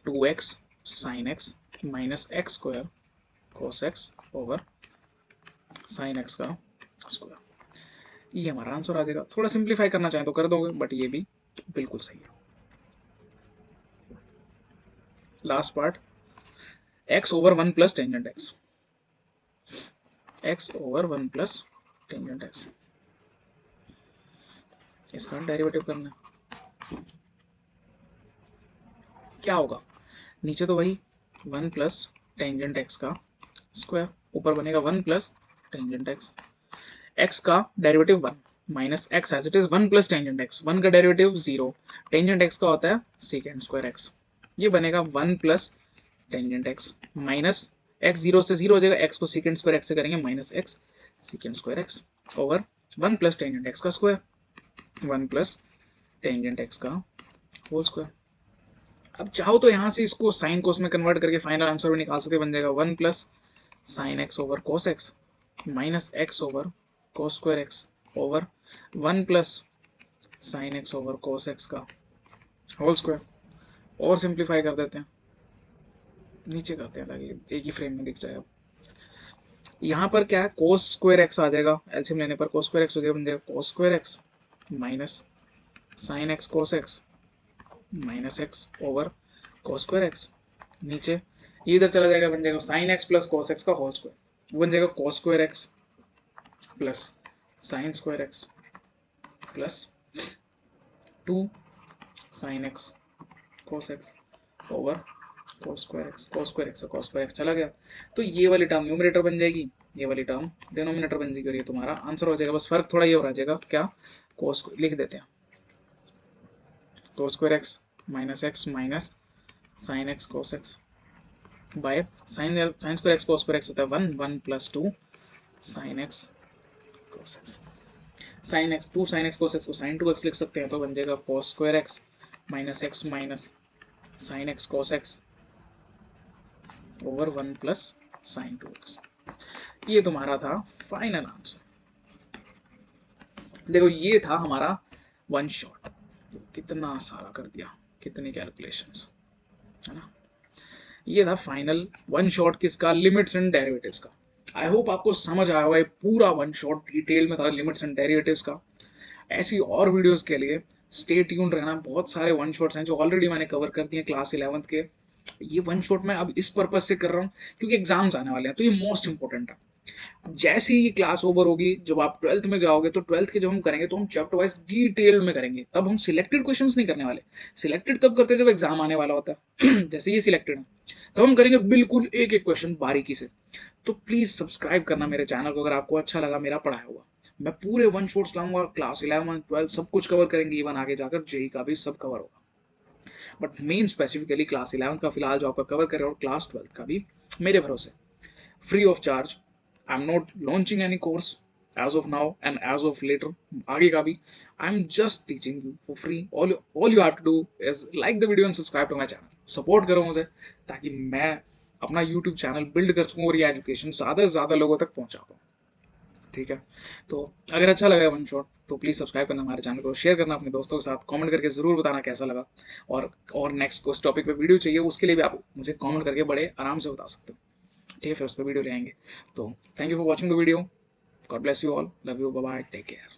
2x sign x minus x square cos x over sign x का स्क्वायर, ये हमारा आंसर आ जाएगा। थोड़ा सिंप्लीफाई करना चाहें तो कर दोगे, बट ये भी बिल्कुल सही है। Last part, x over 1 plus tangent x, x over 1 plus tangent x, इसका डेरिवेटिव करना है। क्या होगा, नीचे तो वही 1 प्लस टेंजेंट x का स्क्वायर, ऊपर बनेगा 1 प्लस टेंजेंट x, x का derivative 1 minus x as it is 1 plus tangent x, 1 का डेरिवेटिव 0, टेंजेंट x का होता है सीकेंड स्क्वायर x, ये बनेगा 1 plus tangent x minus x 0 से 0 हो जाएगा, x को सीकेंड स्क्वायर x से करेंगे minus x secant square x over 1 plus tangent x का स्क्वायर, 1 प्लस टेंजेंट x का होल स्क्वायर। अब चाहो तो यहाँ से इसको साइन कोस में कन्वर्ट करके फाइनल आंसर भी निकाल सकते, बन जाएगा 1 plus sign x over cos x minus x over cos square x over 1 plus sign x over cos x का होल स्क्वायर। और सिंप्लीफाई कर देते हैं, नीचे करते हैं ताकि एक ही फ्रेम में दिख जाए। अब यहाँ पर क्या है कोस स्क्वायर एक्स आ जाएगा, एलसीएम लेने पर कोस स्क्वायर एक्स हो जाएगा, बन जाएगा cos square x minus sine x कोस x minus x over cos square x, नीचे ये इधर चला जाएगा, बन जाएगा sine x plus cos x का होल स्क्वायर, बन जाएगा cos square x plus sign square x plus 2 sine x cos x over cos square x, कोस स्क्वायर एक्स कोस स्क्वायर एक्स चला गया, तो ये वाली टर्म न्यूमरेटर बन जाएगी, ये वाली टर्म डिनोमिनेटर बन जाएगी, और ये तुम्हारा आंसर हो जाएगा। बस फर्क थोड़ा ये हो जाएगा, क्या कोस लिख देते हैं cos square x minus sin x cos x by sin square x cos square x होता है 1 plus 2 sin x cos x sin x 2 sin x cos x को sin 2x लिख सकते हैं, तो बन जाएगा cos square x minus sin x cos x over 1 plus sin 2x। ये तुम्हारा था फाइनल आंसर। देखो ये था हमारा वन शॉट, कितना सारा कर दिया, कितनी कैलकुलेशंस, है ना। ये था फाइनल वन शॉट किसका, लिमिट्स एंड डेरिवेटिव्स का। आई होप आपको समझ आया होगा, पूरा वन शॉट डिटेल में था लिमिट्स एंड डेरिवेटिव्स का। ऐसी और वीडियोस के लिए स्टे ट्यून्ड रहना, बहुत सारे वन शॉट्स हैं जो ऑलरेडी मैंने कवर कर दिए क्लास 11th के। ये वन शॉट मैं अब इस पर्पज से कर रहा हूँ क्योंकि एग्जाम्स आने वाले हैं, तो ये मोस्ट इंपॉर्टेंट है। जैसे ही क्लास ओवर होगी, जब आप 12th में जाओगे, तो 12th के जब हम करेंगे तो हम चैप्टर वाइज डिटेल में करेंगे। तब हम सिलेक्टेड क्वेश्चंस नहीं करने वाले, सिलेक्टेड तब करते जब एग्जाम आने वाला होता है जैसे ये सिलेक्टेड है, तब हम करेंगे बिल्कुल एक एक क्वेश्चन बारीकी से। तो प्लीज सब्सक्राइब करना मेरे चैनल को अगर आपको अच्छा लगा मेरा पढ़ाया हुआ। मैं पूरे वन शॉट्स लाऊंगा, क्लास 11 12 सब कुछ कवर करेंगे, इवन आगे जाकर जेई का भी सब कवर होगा। बट मेन स्पेसिफिकली क्लास 11 का फिलहाल जो आपका कवर कर रहे हो, क्लास 12 का भी मेरे भरोसे free of charge. I am not launching any course as of now and as of later, आगे का भी I am just teaching you for free. All you have to do is like the video and subscribe to my channel. Support करो मुझे ताकि मैं अपना YouTube channel build कर सकूँ और ये एजुकेशन ज़्यादा से ज़्यादा लोगों तक पहुँचा पाऊँ। ठीक है, तो अगर अच्छा लगा वन शॉट तो प्लीज़ सब्सक्राइब करना हमारे चैनल को, शेयर करना अपने दोस्तों के साथ, कमेंट करके ज़रूर बताना कैसा लगा। और नेक्स्ट को इस टॉपिक पे वीडियो चाहिए, उसके लिए भी आप मुझे कमेंट करके बड़े आराम से बता सकते हो। ठीक है, फिर उस पर वीडियो ले आएंगे। तो thank you for watching the video. God bless you all, love you, bye bye, take care.